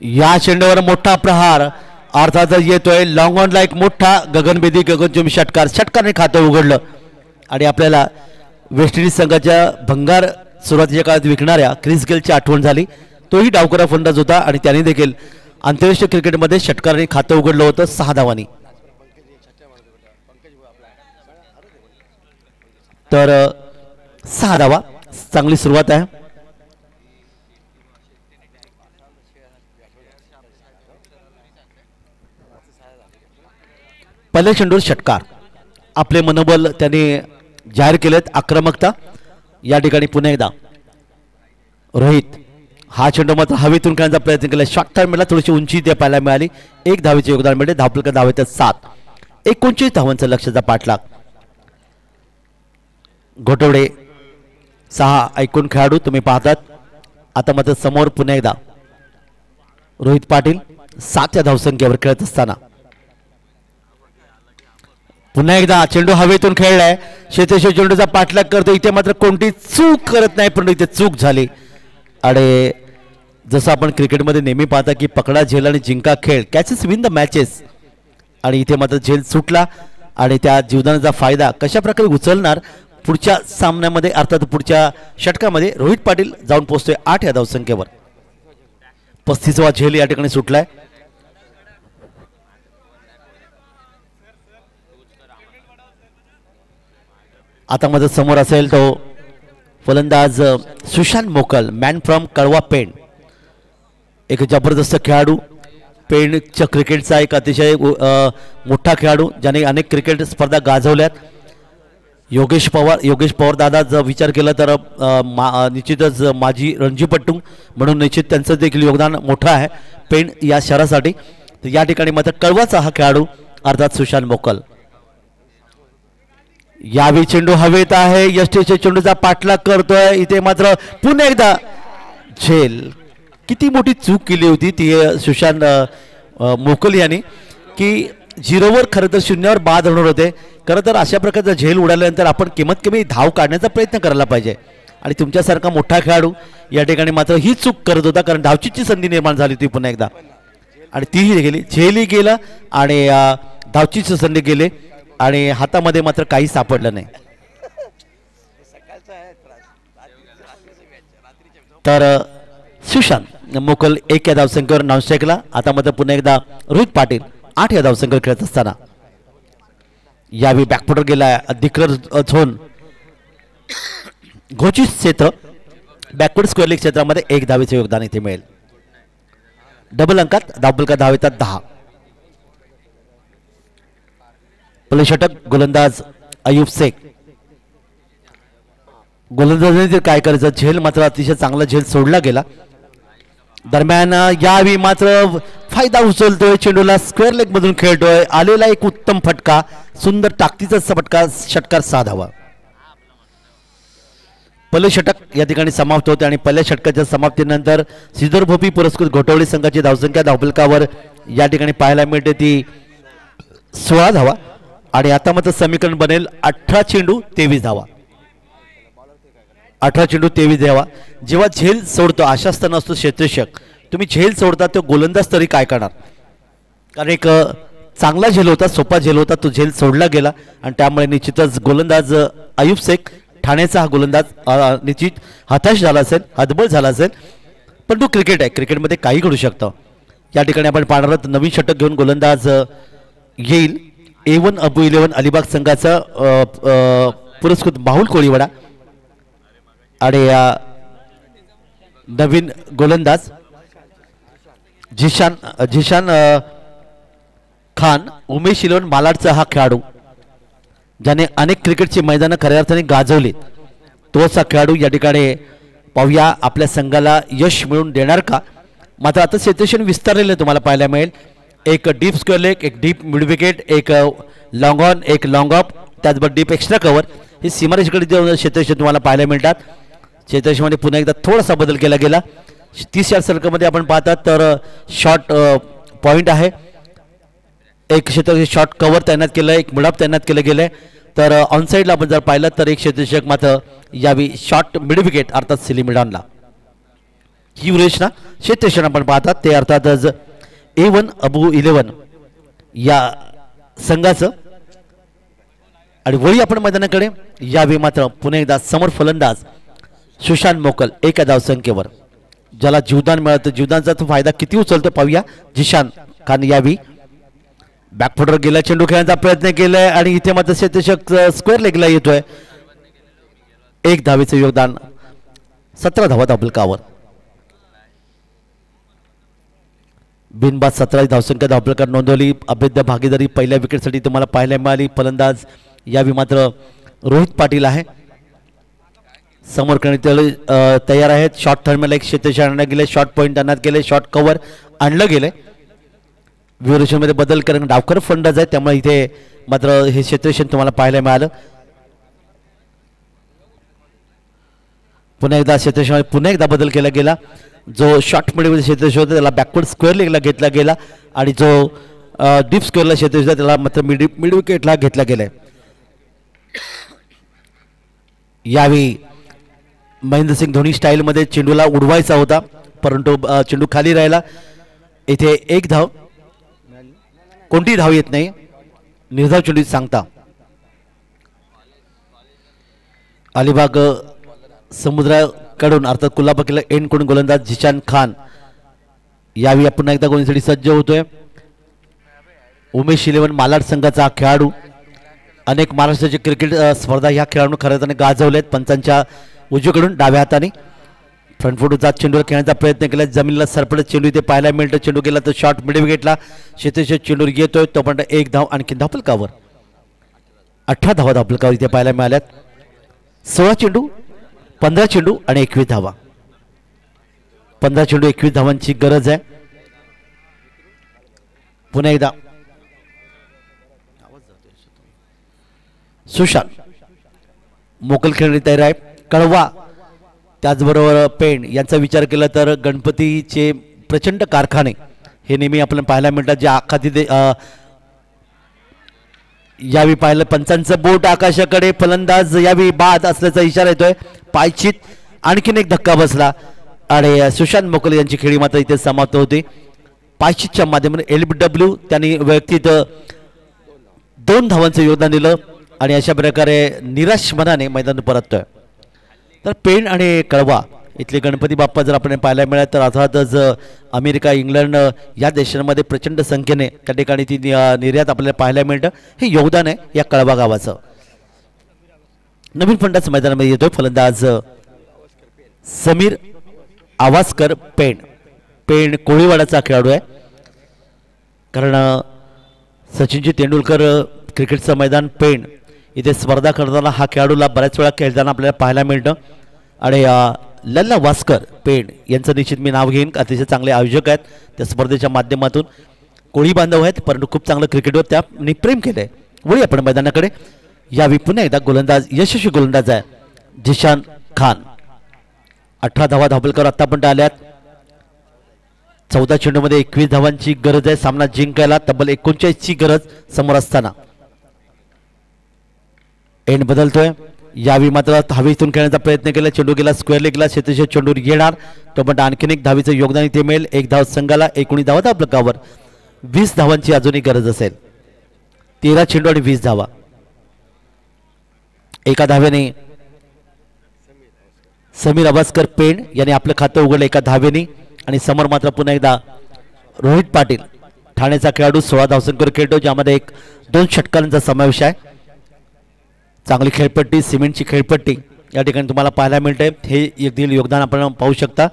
या चेंडूवर मोठा प्रहार अर्थातच येतोय लॉंग ऑन लाईक मोठा गगनभेदी गगनचुंबी षटकार. षटकाने खातं उघडलं आणि आपल्याला वेस्ट इंडिज संघाच्या भंगार सुरुवातीच्या काळात विकणाऱ्या क्रिस गेलची आठवण झाली. तोही डावखुरा फलंदाज होता आणि त्याने देखील आंतरराष्ट्रीय क्रिकेटमध्ये षटकाराने खातं उघडलं होतं 6 धावांनी. तर 6 धावा, चांगली सुरुवात आहे. पहिल्या चेंडूवर षटकार. आपले मनोबल त्याने जाहीर केलेत. आक्रमकता या ठिकाणी पुन्हा एकदा रोहित हा चेंडू मात्र हवेतून खेळण्याचा प्रयत्न केला. शॉर्ट टाइमला थोडीशी उंची ते पाहायला मिळाली. 1 धावेचे योगदान मिळते. धावफलक धावेत 7. 29 धावांचा लक्ष्याचा पाठलाग. घोटवडे 6 ऐकून खेळाडू तुम्ही पाहतात. आता मात्र समोर पुन्हा एकदा रोहित पाटील 7 या धावसंख्येवर खेळत असताना पुन्हा एकदा चेंडू हवेतून खेळलाय. शेतेश्वर चेंडूचा पाठलाग करतो. इथे मात्र कोणती चूक करत नाही, पण इथे चूक झाली. आणि जसं आपण क्रिकेटमध्ये नेहमी पाहता की पकडा झेल आणि जिंका खेळ, कॅचेस विन द मॅचेस. आणि इथे मात्र झेल सुटला आणि त्या जीवदानाचा फायदा कशा प्रकारे उचलणार पुढच्या सामन्यामध्ये, अर्थात पुढच्या षटकामध्ये रोहित पाटील जाऊन पोहोचतोय 8 या धावसंख्येवर. 35वा झेल या ठिकाणी सुटलाय. आता मध्ये समोर असेल तो फलंदाज सुशांत मोकल, मॅन फ्रॉम कळवा पेण. एक जबरदस्त खेळाडू, पेणच्या क्रिकेटचा एक अतिशय मोठा खेळाडू ज्याने अनेक क्रिकेट स्पर्धा गाजवल्यात. योगेश पवार दादा जर विचार केला तर निश्चितच माजी रणजीपट्टू म्हणून निश्चित त्यांचं देखील योगदान मोठं आहे पेण या शहरासाठी. तर या ठिकाणी मात्र कळवाचा हा खेळाडू अर्थात सुशांत मोकल. यावेळी चेंडू हवेत आहे. यष्टीच्या चेंडूचा पाठलाग करतोय. इथे मात्र पुन्हा एकदा झेल. किती मोठी चूक केली होती ती सुशांत मोकल यांनी की 0वर खरं तर 0वर बाद होणार होते. खरं तर अशा प्रकारचा झेल उडाल्यानंतर आपण किंमत कमी धाव काढण्याचा प्रयत्न करायला पाहिजे. आणि तुमच्यासारखा मोठा खेळाडू या ठिकाणी मात्र ही चूक करत होता, कारण धावचीची संधी निर्माण झाली होती पुन्हा एकदा आणि तीही गेली. झेलही गेला आणि धावचीची संधी गेली आणि हातामध्ये मात्र काही सापडलं नाही. तर सुशांत मोकल 1 या धावसंख्येवर नॉनस्ट्राईकला. आता मात्र पुन्हा एकदा रोहित पाटील 8 या धावसंख्येवर खेळत असताना यावेळी बॅकफुटर गेला. अधिकृत झोन घोषित क्षेत्र बॅकवर्ड स्क्वेअर लीग क्षेत्रामध्ये 1 धावेचे योगदान इथे मिळेल. डबल अंकात धावफलका धावेतात 10. पहिले षटक गोलंदाज अयूब शेख. गोलंदाजाने काय करायचं, झेल मात्र अतिशय चांगला झेल सोडला गेला. दरम्यान यावेळी मात्र फायदा उचलतोय. चेंडूला स्क्वेअर लेग मधून खेळतोय. आलेला एक उत्तम फटका, सुंदर ताकदीचा फटका, षटकार 6 धावा. पहिले षटक या ठिकाणी समाप्त होते आणि पहिल्या षटकाच्या समाप्तीनंतर श्रीधर भोपी पुरस्कृत घोटवडी संघाची धावसंख्या धावफलकावर या ठिकाणी पाहायला मिळते ती 16 धावा. आणि आता मात्र समीकरण बनेल 18 चेंडू 23 धावा. 18 चेंडू 23 धावा. जेव्हा झेल सोडतो आशास्थ नसतो क्षेत्ररक्षक, तुम्ही झेल सोडता तो गोलंदाज तरी काय करणार, कारण एक चांगला झेल होता, सोपा झेल होता, तो झेल सोडला गेला आणि त्यामुळे निश्चितच गोलंदाज अयूब शेख ठाण्याचा हा गोलंदाज निश्चित हताश झाला असेल, हतबल झाला असेल. पण तो क्रिकेट आहे, क्रिकेटमध्ये काही घडू शकतं. या ठिकाणी आपण पाहणार आहोत नवीन षटक घेऊन गोलंदाज येईल A1 अबू 11 अलिबाग संघाचा पुरस्कृत बाहुल कोळीवाडा आणि नवीन गोलंदाज झिशान खान, उमेश 11 मालाडचा हा खेळाडू ज्याने अनेक क्रिकेटची मैदानं खऱ्या अर्थाने गाजवली, तोच हा खेळाडू या ठिकाणी पाहूया आपल्या संघाला यश मिळवून देणार का. मात्र आता सिच्युएशन विस्तारलेलं तुम्हाला पाहायला मिळेल. एक डीप स्क्वेअर लेग, एक डीप मिड विकेट, एक लॉंग ऑन, एक लॉंग ऑफ, त्याचबरोबर डीप एक्स्ट्रा कव्हर, ही सीमारेषेकडे क्षेत्ररक्षक तुम्हाला पाहायला मिळतात. क्षेत्ररक्षकामध्ये पुन्हा एकदा थोडासा बदल केला गेला. 30 यार्ड सर्कलमध्ये आपण पाहतात तर शॉर्ट पॉईंट आहे, एक क्षेत्ररक्षक शॉर्ट कव्हर तैनात केलं आहे, एक मिडअप तैनात केलं गेलं आहे. तर ऑनसाईडला आपण जर पाहिलं तर एक क्षेत्ररक्षक मात्र यावी शॉर्ट मिड विकेट अर्थात सिली मिडॉनला ही रचना क्षेत्ररक्षक आपण पाहतात ते अर्थातच A1 अबू 11 या संघाचं. आणि वळी आपण मैदानाकडे यावेळी मात्र पुन्हा एकदा समोर फलंदाज सुशांत मोकल 1 धावसंख्येवर, ज्याला जीवदान मिळतं, जीवदानचा तो फायदा किती उचलतो पाहूया. झिशान खान यावी बॅकफुटर गेला, चेंडू खेळण्याचा प्रयत्न केलाय आणि इथे मात्र क्षेत्ररक्षक स्क्वेअर लेगला येतोय. 1 धावेचं योगदान, 17 धावा धावफलकावर. बिनबाद 17 धावसंख्या धावफलकावर नोंदवली. अभेद्य भागीदारी पहिल्या विकेटसाठी तुम्हाला पाहायला मिळाली. फलंदाज यावेळी मात्र रोहित पाटील आहे. समोर करण्यात तयार आहेत. शॉर्ट थर्मल एक क्षेत्रशः आणण्यात गेले. शॉर्ट पॉईंट आणण्यात गेले. शॉर्ट कव्हर आणलं गेले. व्ह्युरेशनमध्ये बदल करून डावकर फंडाज आहे त्यामुळे इथे मात्र हे क्षेत्रशन तुम्हाला पाहायला मिळालं. पुन्हा एकदा क्षेत्रशमध्ये पुन्हा एकदा बदल केला गेला. जो शॉर्ट मिडमध्ये क्षेत्रश होता त्याला बॅकवर्ड स्क्वेअर लेगला घेतला गेला आणि जो डीप स्क्वेअरला क्षेत्रश होता त्याला मात्र मिड विकेटला घेतला गेला. यावेळी महेंद्रसिंग धोनी स्टाईलमध्ये चेंडूला उडवायचा होता परंतु चेंडू खाली राहिला. इथे एक धाव, कोणती धाव येत नाही. निर्धाव चेंडू सांगता अलिबाग समुद्राकडून अर्थात कोल्हापूर किल्ला एंड कडून गोलंदाज झिशान खान यावेळी पुन्हा एकदा गोलंदाजीसाठी सज्ज होतोय. उमेश 11 मालाड संघाचा हा खेळाडू. अनेक महाराष्ट्राची क्रिकेट स्पर्धा ह्या खेळाडूंनी खऱ्या अर्थाने गाजवल्यात. पंचांच्या उजवीकडून डाव्या हाताने फ्रंटफुटचा चेंडूवर खेळण्याचा प्रयत्न केला. जमिनीला सरपडत चेंडू इथे पाहायला मिळतं. चेंडू गेला तर शॉर्ट मिड विकेटला क्षेत्रश चेंडूवर येतोय. तोपर्यंत एक धाव आणखी धावफलकावर 18 धावा धावफलकावर इथे पाहायला मिळाल्यात. 16 चेंडू 15 चेंडू आणि 21 धावा. 15 चेंडू 21 धावांची गरज आहे. पुन्हा एकदा सुशांत मोकल खेळणी तयार आहे. कळवा त्याचबरोबर पेण यांचा विचार केला तर गणपतीचे प्रचंड कारखाने हे नेहमी आपल्याला पाहायला मिळतात. जे आखाती यावेळी पाहिलं पंचांचं बोट आकाशाकडे. फलंदाज यावेळी बाद असल्याचा इशारा येतोय. पायचीत आणखीन एक धक्का बसला आणि सुशांत मोकल यांची खेळी मात्र इथे समाप्त होते. पायचीतच्या माध्यमातून LBW त्यांनी वैयक्तिक 2 धावांचं योगदान दिलं आणि अशा प्रकारे निराश मनाने मैदान परततोय. तर पेण आणि कळवा इथले गणपती बाप्पा जर आपण पाहायला मिळाले तर अर्थातच अमेरिका इंग्लंड या देशांमध्ये प्रचंड संख्येने त्या ठिकाणी ती निर्यात आपल्याला पाहायला मिळतं. हे योगदान आहे या कळवा गावाचं. नवीन फंडाचं मैदानामध्ये येतोय फलंदाज समीर आवासकर. पेण कोळीवाडाचा खेळाडू आहे. कारण सचिनजी तेंडुलकर क्रिकेटचं मैदान पेण इथे स्पर्धा करताना हा खेळाडूला बऱ्याच वेळा खेळताना आपल्याला पाहायला मिळतं. आणि लल्ला वास्कर पेण यांचं निश्चित मी नाव घेईन. अतिशय चांगले आयोजक आहेत त्या स्पर्धेच्या माध्यमातून. कोळी बांधव आहेत परंतु खूप चांगलं क्रिकेटवर त्यांनी प्रेम केलं आहे. वळी आपण मैदानाकडे. यावेळी पुन्हा एकदा गोलंदाज यशस्वी गोलंदाज आहे झिशान खान. 18 धावा धावफलकावर आतापर्यंत आल्यात. 14 चेंडूमध्ये 21 धावांची गरज आहे सामना जिंकायला. तब्बल 39ची गरज समोर असताना एंड बदलतोय. यावेळी मात्र हवेतून खेळण्याचा प्रयत्न केला. चेंडू गेला स्क्वेअर लेगला. क्षेत्रश चेंडूवर येणार तोपर्यंत आणखीन एक धावीचं योगदान इथे मिळेल. 1 धाव संघाला. 19 धावा धावफलकावर 20 धावांची अजूनही गरज असेल. 13 चेंडू आणि 20 धावा. एका धावेने समीर आवासकर पेण यांनी आपलं खातं उघडलं एका धावेने. आणि समोर मात्र पुन्हा एकदा रोहित पाटील ठाण्याचा खेळाडू 16 धावसंख्येवर खेळतो ज्यामध्ये 2 षटकारांचा समावेश आहे. चांगली खेळपट्टी सिमेंटची खेळपट्टी या ठिकाणी तुम्हाला पाहायला मिळते. हे एक दिल योगदान आपण पाहू शकता.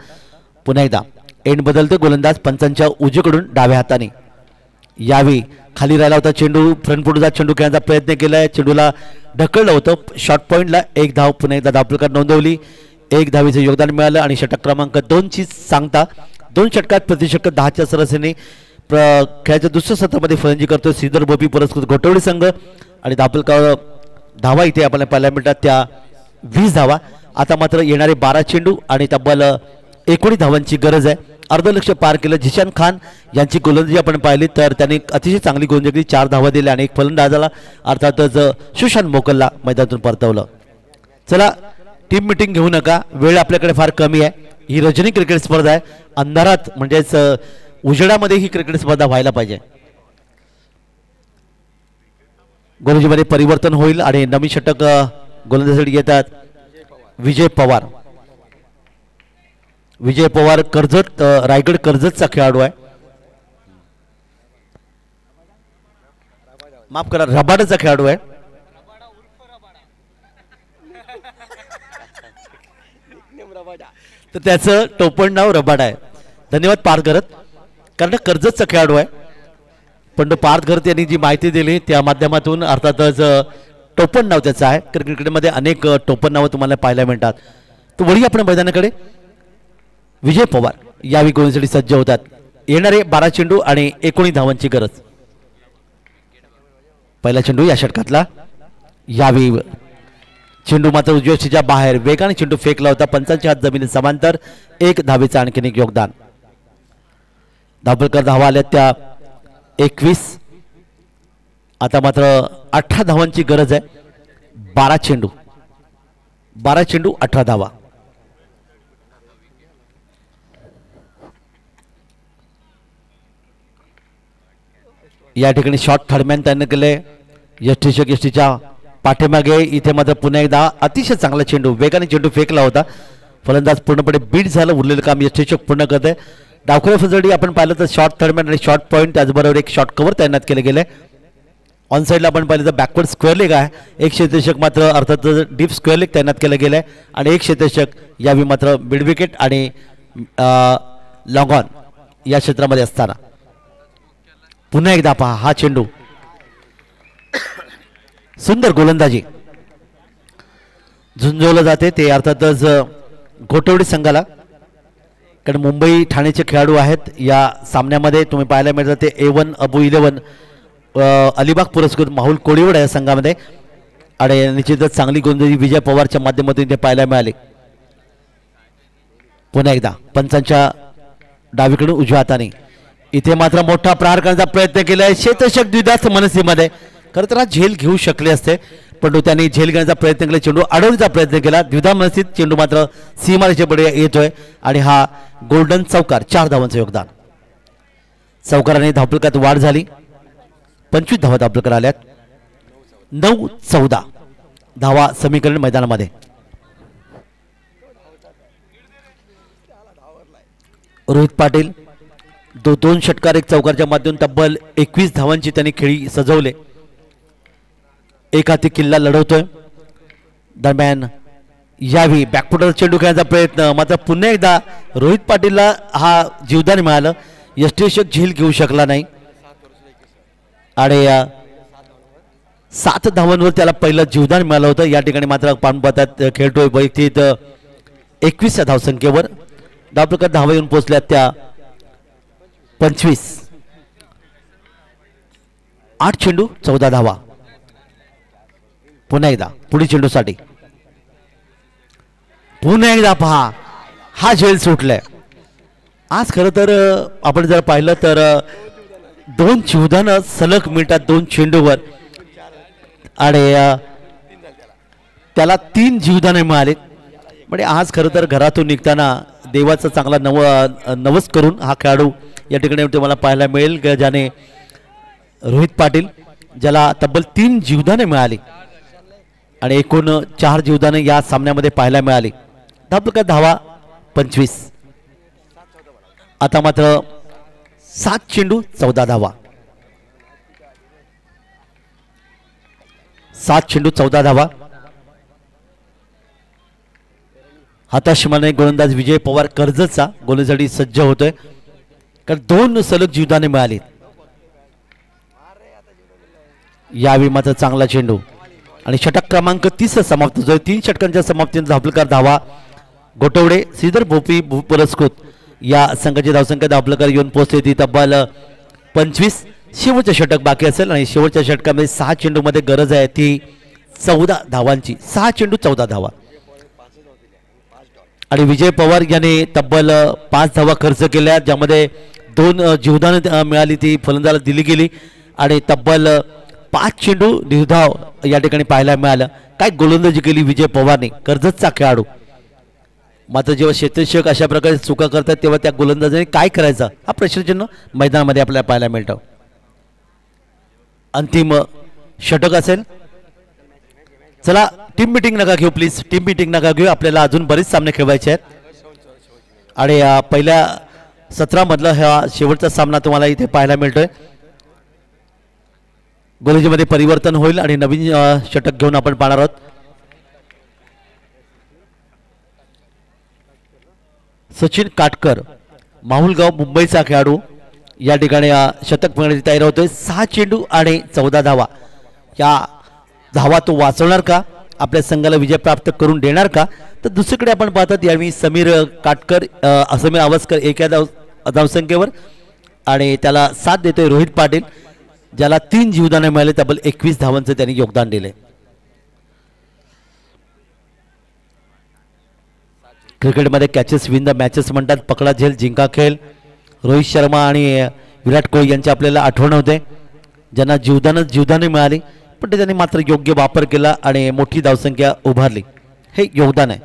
पुन्हा एकदा एंड बदलतो. गोलंदाज पंचांच्या उजवीकडून डाव्या हाताने. यावेळी खाली राहिला होता चेंडू. फ्रंटफुटचा चेंडू खेळण्याचा प्रयत्न केलाय. चेंडूला ढकललं होतं. शॉर्ट पॉईंटला 1 धाव पुन्हा एकदा धावफलकावर नोंदवली. 1 धावीचं योगदान मिळालं आणि षटक क्रमांक 2ची सांगता. 2 षटकात प्रतिषटक 10च्या सरासरीने खेळाच्या दुसऱ्या सत्रामध्ये फलंदाजी करतो श्रीधर बोपी पुरस्कृत घोटवडी संघ. आणि धावफलकावर धावा इथे आपल्याला पाहायला मिळतात त्या 20 धावा. आता मात्र येणारे 12 चेंडू आणि तब्बल 19 धावांची गरज आहे. अर्धलक्ष पार केलं. झिशान खान यांची गोलंदाजी आपण पाहिली तर त्यांनी अतिशय चांगली गोलंदाजी 4 धावा दिल्या आणि 1 फलंदाजाला अर्थातच सुशांत मोकलला मैदानातून परतवलं. चला टीम मिटिंग घेऊ नका. वेळ आपल्याकडे फार कमी आहे. ही रजनी क्रिकेट स्पर्धा आहे. अंधारात म्हणजेच उजेडामध्ये ही क्रिकेट स्पर्धा व्हायला पाहिजे. गोलंदाजीमध्ये परिवर्तन होईल आणि नवीन षटक गोलंदाजीसाठी येतात विजय पवार. विजय पवार कर्जत रायगड कर्जतचा खेळाडू आहे. माफ करा रबाडाचा खेळाडू आहे. तर त्याचं टोपण नाव रबाडा आहे. धन्यवाद पार करत. कारण कर्जतचा खेळाडू आहे. पण पार्थ घरते यांनी जी माहिती दिली त्या माध्यमातून अर्थातच टोपण नाव त्याचं आहे. क्रिकेटमध्ये अनेक टोपण नावं तुम्हाला पाहायला मिळतात. तर वळी आपण मैदानाकडे. विजय पवार यावेळी गोलंदाजीसाठी सज्ज होतात. येणारे 12 चेंडू आणि 19 धावांची गरज. पहिला चेंडू या षटकातला. यावेळी चेंडू मात्र उजव्या शीच्या बाहेर वेगाने चेंडू फेकला होता. पंचांच्या हात जमिनी समांतर 1 धावेचं आणखीन एक योगदान. धावफलकात धावा आल्या त्या 21. आता मात्र 18 धावांची गरज आहे. 12 चेंडू 18 धावा. या ठिकाणी शॉट थर्डमॅन त्याने केले. यष्टीच्या पाठीमागे. इथे मात्र पुन्हा एकदा अतिशय चांगला चेंडू वेगाने चेंडू फेकला होता. फलंदाज पूर्णपणे बीट झालं. उरलेलं काम यष्टीशक पूर्ण करते. डावखुऱ्या फुलझडी आपण पाहिलं तर शॉर्ट थर्डमॅन आणि शॉर्ट पॉईंट त्याचबरोबर एक शॉर्ट कव्हर तैनात केले गेले. ऑन साईडला आपण पाहिलं तर बॅकवर्ड स्क्वेअर लेग आहे. एक क्षेत्ररक्षक मात्र अर्थात डीप स्क्वेअर लेग तैनात केलं गेलं आहे आणि एक क्षेत्ररक्षक यावेळी मात्र मिड विकेट आणि लॉंग ऑन या क्षेत्रामध्ये असताना. पुन्हा एकदा पहा हा चेंडू. सुंदर गोलंदाजी झुंजवलं जाते ते अर्थातच घोटवडी संघाला. कारण मुंबई ठाणेचे खेळाडू आहेत या सामन्यामध्ये. तुम्ही पाहायला मिळतं ते A1 अबू 11 अलिबाग पुरस्कृत माहुल कोळीवड या संघामध्ये. आणि निश्चितच चांगली गोलंदाजी विजय पवारच्या माध्यमातून ते पाहायला मिळाली. पुन्हा एकदा पंचांच्या डावीकडून उजव्या हाताने. इथे मात्र मोठा प्रहार करण्याचा प्रयत्न केलाय क्षेत्ररक्षक द्विधार्थ मनस्थितीमध्ये. खरं तर हा झेल घेऊ शकले असते परंतु त्यांनी झेल घेण्याचा प्रयत्न केला. चेंडू अडवण्याचा प्रयत्न केला. द्विधा मनस्थित चेंडू मात्र सीमारेषेच्या पुढे येतोय आणि हा गोल्डन चौकार. 4 धावांचं योगदान. चौकाराने धावफलकात वाढ झाली. 25 धावा धावफलकात आल्यात. 9-14 धावा समीकरण मैदानामध्ये. रोहित पाटील 2 षटकार 1 चौकारच्या माध्यमातून तब्बल 21 धावांची त्यांनी खेळी सजवले. एक हाती किल्ला लढवतोय. दरम्यान यावेळी बॅकफुटर चेंडू खेळण्याचा प्रयत्न मात्र पुन्हा एकदा रोहित पाटीलला हा जीवदान मिळालं. यष्टीशक झेल घेऊ शकला नाही आणि 7 धावांवर त्याला पहिलं जीवदान मिळालं होतं. या ठिकाणी मात्र पानपतात खेळतोय वैयक्तिक 21 धावसंख्येवर. धावफलकात धावा येऊन पोहोचल्या त्या 25. 8 चेंडू 14 धावा. पुन्हा एकदा पुढील चेंडूसाठी. पुन्हा एकदा पहा हा झेल सुटलाय. आज खरं तर आपण जर पाहिलं तर 2 जीवदानं सलग मिळतात 2 चेंडूवर आणि त्याला 3 जीवदाने मिळाले. म्हणजे आज खरं तर घरातून निघताना देवाचा चांगला नवस करून हा खेळाडू या ठिकाणी तुम्हाला पाहायला मिळेल ज्याने रोहित पाटील ज्याला तब्बल 3 जीवदाने मिळाली आणि एकूण 4 जीवदाने या सामन्यामध्ये पाहायला मिळाली. धावफलकात धावा 25. आता मात्र 7 चेंडू 14 धावा. 7 चेंडू 14 धावा. हाताशिमाने गोलंदाज विजय पवार कर्जतचा गोलंदाजीसाठी सज्ज होतोय. कारण 2 सलग जीवदाने मिळाली. यावेळी मात्र चांगला चेंडू आणि षटक क्रमांक 30 समाप्त होतोय. 3 षटकांच्या समाप्तीनंतर धावफलकार धावा. गोटवडे श्रीधर भोपी पुरस्कृत या संघाची धावसंख्या धावफलकार येऊन पोहोचली ती तब्बल 25. शेवटचे षटक बाकी असेल आणि शेवटच्या षटकामध्ये 6 चेंडूमध्ये गरज आहे ती 14 धावांची. 6 चेंडू 14 धावा आणि विजय पवार याने तब्बल 5 धावा खर्च केल्या ज्यामध्ये 2 जीवदानं मिळाली ती फलंदाजाला दिली गेली आणि तब्बल 5 चेंडू निर्धाव या ठिकाणी पाहायला मिळालं. काय गोलंदाजी केली विजय पवारने कर्जतचा खेळाडू. मात्र जेव्हा क्षेत्ररक्षक अशा प्रकारे चुका करतात तेव्हा त्या गोलंदाजाने काय करायचं हा प्रश्नचिन्ह मैदानामध्ये आपल्याला पाहायला मिळतं. अंतिम षटक असेल. चला टीम मीटिंग नका घेऊ प्लीज. टीम मीटिंग नका घेऊ. आपल्याला अजून बरेच सामने खेळवायचे आहेत आणि पहिल्या 17 मधला हा शेवटचा सामना तुम्हाला इथे पाहायला मिळतोय. गोलंदाजीमध्ये परिवर्तन होईल आणि नवीन षटक घेऊन आपण पाहणार आहोत. सचिन काटकर माहुलगाव मुंबईचा खेळाडू या ठिकाणी शतक फेकण्याची तयारी होतोय. 6 चेंडू आणि 14 धावा. या धावा तो वाचवणार का, आपल्या संघाला विजय प्राप्त करून देणार का? तर दुसरीकडे आपण पाहतात यावेळी समीर काटकर समीर आवस्कर एका धावसंख्येवर आणि त्याला साथ देतोय रोहित पाटील, ज्याला 3 जीवदाने मिळाले. तब्बल 21 धावांचं त्यांनी योगदान दिले. क्रिकेटमध्ये कॅचेस विन द मॅचेस म्हणतात. पकडा झेल जिंका खेळ. रोहित शर्मा आणि विराट कोहली यांची आपल्याला आठवण होते, ज्यांना जीवदाने मिळाली, पण ते त्यांनी मात्र योग्य वापर केला आणि मोठी धावसंख्या उभारली. हे योगदान आहे.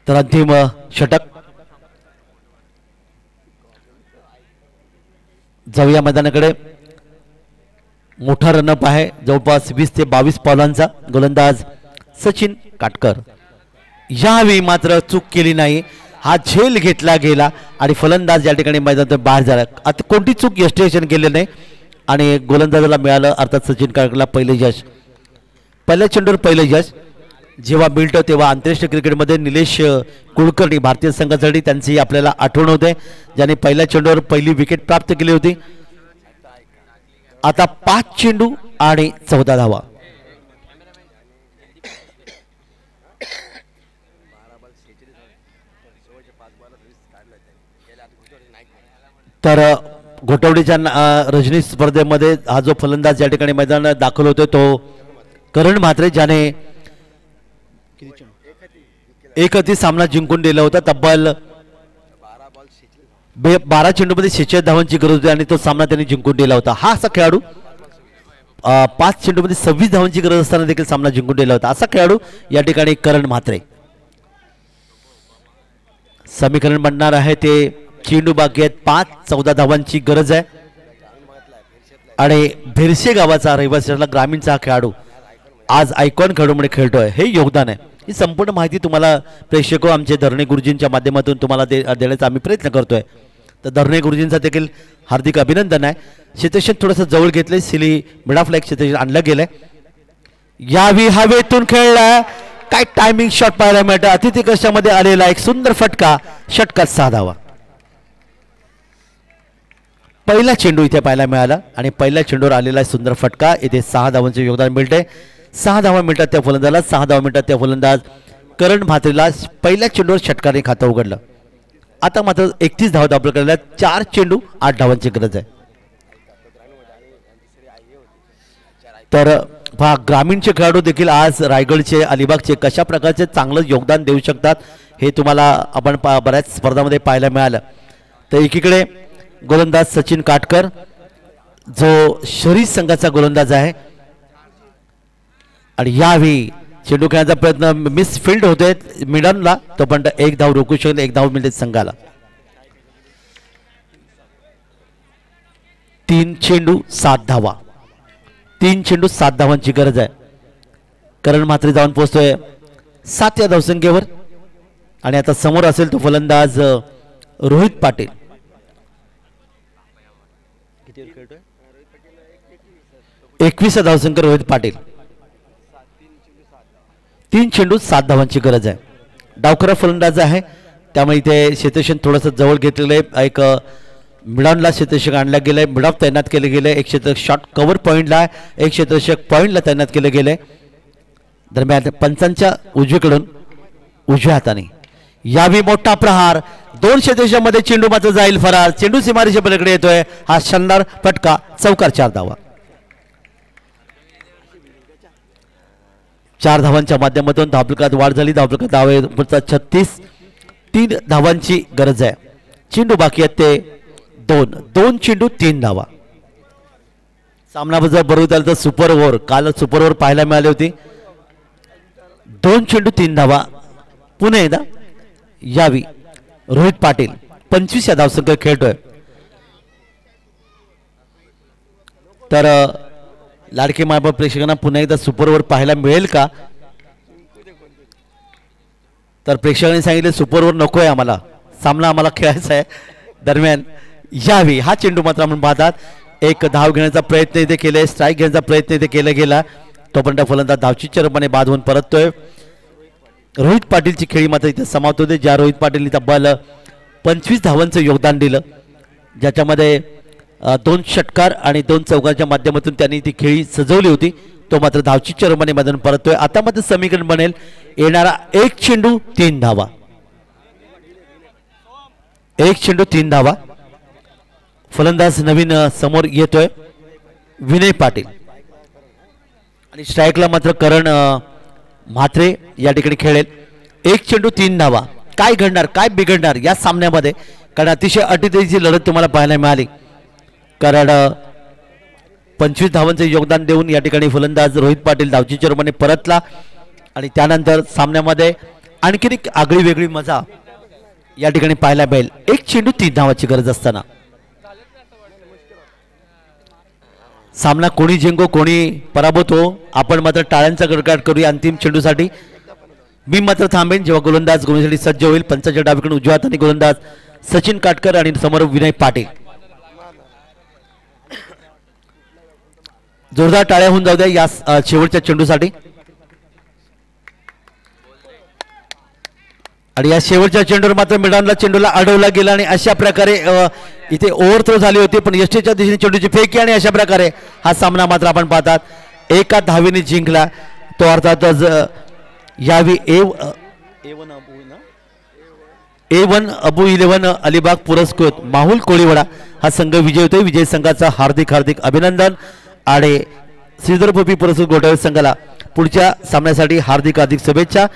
तर अंतिम षटक जाऊया मैदानाकडे. मोठा रनअप आहे, जवळपास 20 ते 22 पावलांचा. गोलंदाज सचिन काटकर. यावेळी मात्र चूक केली नाही, हा झेल घेतला गेला आणि फलंदाज या ठिकाणी मैदानातून बाहेर झाला. आता कोणती चूक यष्टीचन केलेलं नाही आणि गोलंदाजाला मिळालं अर्थात सचिन काटकरला पहिले यश. पहिल्या चेंडूवर पहिलं यश जेव्हा मिळतं तेव्हा आंतरराष्ट्रीय क्रिकेटमध्ये निलेश कुलकर्णी भारतीय संघासाठी त्यांची आपल्याला आठवण होते, ज्याने पहिल्या चेंडूवर पहिली विकेट प्राप्त केली होती. आता 5 चेंडू आणि 14 धावा. तर घोटवडीच्या रजनी स्पर्धेमध्ये हा जो फलंदाज या ठिकाणी मैदानात दाखल होतोय तो करण म्हात्रे, ज्याने एक हाती सामना जिंकून दिला होता. तब्बल 12 चेंडूमध्ये 46 धावांची गरज होती आणि तो सामना त्यांनी जिंकून दिला होता. हा असा खेळाडू 5 चेंडूमध्ये 26 धावांची गरज असताना देखील सामना जिंकून दिला होता. असा खेळाडू या ठिकाणी करण म्हात्रे. समीकरण बनणार आहे ते चेंडू बाकी आहेत. 5-14 धावांची गरज आहे आणि भेरसे गावाचा रहिवासी ग्रामीणचा हा खेळाडू आज आयकॉन खेळाडू म्हणून खेळतोय. हे योगदान आहे. ही संपूर्ण माहिती तुम्हाला प्रेक्षक आमचे धरणे गुरुजींच्या माध्यमातून तुम्हाला देण्याचा आम्ही प्रयत्न करतोय. तर धरणे गुरुजींचा देखील हार्दिक अभिनंदन आहे. क्षेत्रक्षण थोडंसं जवळ घेतलंय, सिली मिड ऑफ लाईक क्षेत्रक्षण आणलं गेलंय. यावी हवेतून खेळलाय, काय टायमिंग शॉट पाहायला मिळतं. अतिथी कक्षामध्ये आलेला एक सुंदर फटका, षटकात 6 धावा. पहिला चेंडू इथे पाहायला मिळाला आणि पहिल्या चेंडूवर आलेला सुंदर फटका. इथे 6 धावांचे योगदान मिळते. 6 धावा मिळतात त्या फलंदाजाला, 6 धावा मिळतात त्या फलंदाज करण म्हात्रेला. पहिल्या चेंडूवर षटकाने खातं उघडलं. आता मात्र 31 धावा दाखल करायला 4 चेंडू 8 धावांची गरज आहे. तर पहा ग्रामीणचे खेळाडू देखील आज रायगडचे अलिबागचे कशा प्रकारचे चांगलं योगदान देऊ शकतात हे तुम्हाला आपण बऱ्याच स्पर्धामध्ये पाहायला मिळालं. तर एकीकडे गोलंदाज सचिन काटकर जो शरीर संघाचा गोलंदाज आहे आणि यावेळी चेंडू खेळण्याचा प्रयत्न मिस फील्ड होते मिडनला, तो पण 1 धाव रोखू शकले. 1 धाव मिळते संघाला. 3 चेंडू 7 धावा. 3 चेंडू 7 धावांची गरज आहे. करण म्हात्रे जाऊन पोहोचतोय 7 या धावसंख्येवर आणि आता समोर असेल तो फलंदाज रोहित पाटील. 21 धावसंख्या रोहित पाटील. 3 चेंडू 7 धावांची गरज आहे. डावखरा फलंदाज आहे त्यामुळे इथे क्षेत्रक्षण थोडंसं जवळ घेतलेलं आहे. एक मिडॉनला क्षेत्ररक्षक आणला गेलाय, मिडॉफ तैनात केले गेले. एक क्षेत्ररक्षक शॉट कव्हर पॉईंटला, एक क्षेत्ररक्षक पॉईंटला तैनात केले गेले. दरम्यान पंचांच्या उजवीकडून उजव्या हाताने यावी मोठा प्रहार. 2 क्षेत्ररक्षकांमध्ये चेंडू मात्र जाईल फरार. चेंडू सीमारेषे पलीकडे येतोय. हा शानदार फटका, चौकार 4 धावा. 4 धावांच्या माध्यमातून धावफलकात वाढ झाली. धावफलकात धाव 36. 3 धावांची गरज आहे. चेंडू बाकी आहेत ते 2 चेंडू 3 धावा. सामना जर बरोबर झाला तर सुपर ओव्हर, काल सुपर ओव्हर पाहायला मिळाली होती. 2 चेंडू 3 धावा. पुन्हा एकदा यावी रोहित पाटील 25 या धावसंख्या खेळतोय. तर लाडके मायबाप प्रेक्षकांना पुन्हा एकदा सुपर ओव्हर पाहायला मिळेल का? तर प्रेक्षकांनी सांगितले सुपर ओव्हर नकोय आम्हाला, सामना आम्हाला खेळायचा आहे. दरम्यान यावी हा चेंडू मात्र आपण पाहतात. एक धाव घेण्याचा प्रयत्न इथे केले, स्ट्राईक घेण्याचा प्रयत्न इथे केला गेला. तोपर्यंत फलंदाज धावचीच्या रूपाने बाद होऊन परततोय. रोहित पाटीलची खेळी मात्र इथे समाप्त होते. ज्या रोहित पाटील तब्बल 25 धावांचं योगदान दिलं, ज्याच्यामध्ये 2 षटकार आणि 2 चौकांच्या माध्यमातून त्यांनी ती खेळी सजवली होती. तो मात्र धावचीच्या रूपाने मैदान परततोय. आता मात्र समीकरण बनेल येणारा 1 चेंडू 3 धावा. 1 चेंडू 3 धावा. फलंदाज नवीन समोर येतोय विनय पाटील आणि स्ट्राईकला मात्र करण म्हात्रे या ठिकाणी खेळेल. 1 चेंडू 3 धावा. काय घडणार, काय बिघडणार या सामन्यामध्ये, कारण अतिशय अटीतटीची लढत तुम्हाला पाहायला मिळाली. कारण 25 धावांचे योगदान देऊन या ठिकाणी फलंदाज रोहित पाटील धावचीच्या रूपाने परतला आणि त्यानंतर सामन्यामध्ये आणखीन एक आगळी वेगळी मजा या ठिकाणी पाहायला मिळेल. 1 चेंडू 3 धावाची गरज असताना सामना कोणी जिंको कोणी पराभूत हो, आपण मात्र टाळ्यांचा गडगडाट करूया अंतिम चेंडूसाठी. मी मात्र थांबेन जेव्हा गोलंदाज गोलंदाजीसाठी सज्ज होईल. पंचाच्या डावीकडून उजव्या हाताने गोलंदाज सचिन काटकर आणि समोर विनय पाटील. जोरदार टाळ्या होऊन जाऊ द्या या शेवटच्या चेंडूसाठी. आणि या शेवटच्या चेंडूवर मात्र मिडॉनला चेंडूला अडवला गेला आणि अशा प्रकारे इथे ओव्हरथ्रो झाली होती, पण यष्टीच्या दिशेने चेंडूची फेकी आणि अशा प्रकारे हा सामना मात्र आपण पाहतात 1 धावेने जिंकला. तो अर्थातच यावी A1 अबू 11 अलिबाग पुरस्कृत माहुल कोळीवाडा हा संघ विजय होतोय. विजय संघाचा हार्दिक हार्दिक अभिनंदन आणि श्रीधर भोपी पुरस्कृत गोटाळे संघाला पुढच्या सामन्यासाठी हार्दिक हार्दिक शुभेच्छा.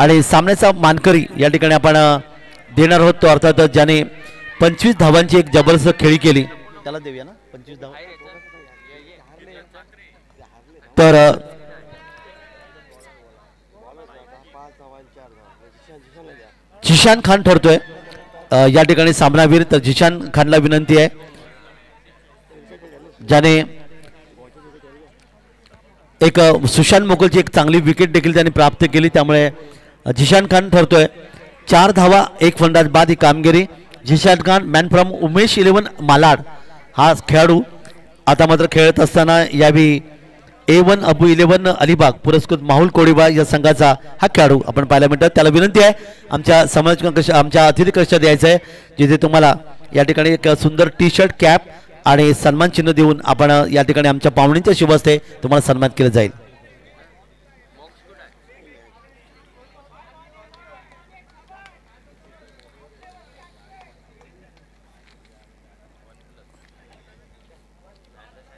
आणि सामन्याचा मानकरी या ठिकाणी आपण देणार आहोत तो अर्थातच ज्याने 25 धावांची एक जबरदस्त खेळी केली त्याला देऊया ना 25 धावा. तर जिशान खान ठरतोय या ठिकाणी सामनावीर. तर जिशान खानला विनंती आहे ज्याने एक सुशांत मोगलची एक चांगली विकेट देखील त्यांनी प्राप्त केली, त्यामुळे जिशान खान ठरतोय. 4 धावा 1 फलंदाज बाद ही कामगिरी. जिशान खान मॅन फ्रॉम उमेश 11 मालाड हा खेळाडू आता मात्र खेळत असताना यावेळी A1 अबू 11 अलिबाग पुरस्कृत माहुल कोळीवाडा या संघाचा हा खेळाडू आपण पाहायला मिळतात. त्याला विनंती आहे आमच्या समालोचक आमच्या अतिथी कक्ष द्यायचं आहे, जिथे तुम्हाला या ठिकाणी एक सुंदर टी शर्ट कॅप आणि सन्मान चिन्ह देऊन आपण या ठिकाणी आमच्या पाहुण्यांच्या शुभ हस्ते तुम्हाला सन्मान केलं जाईल.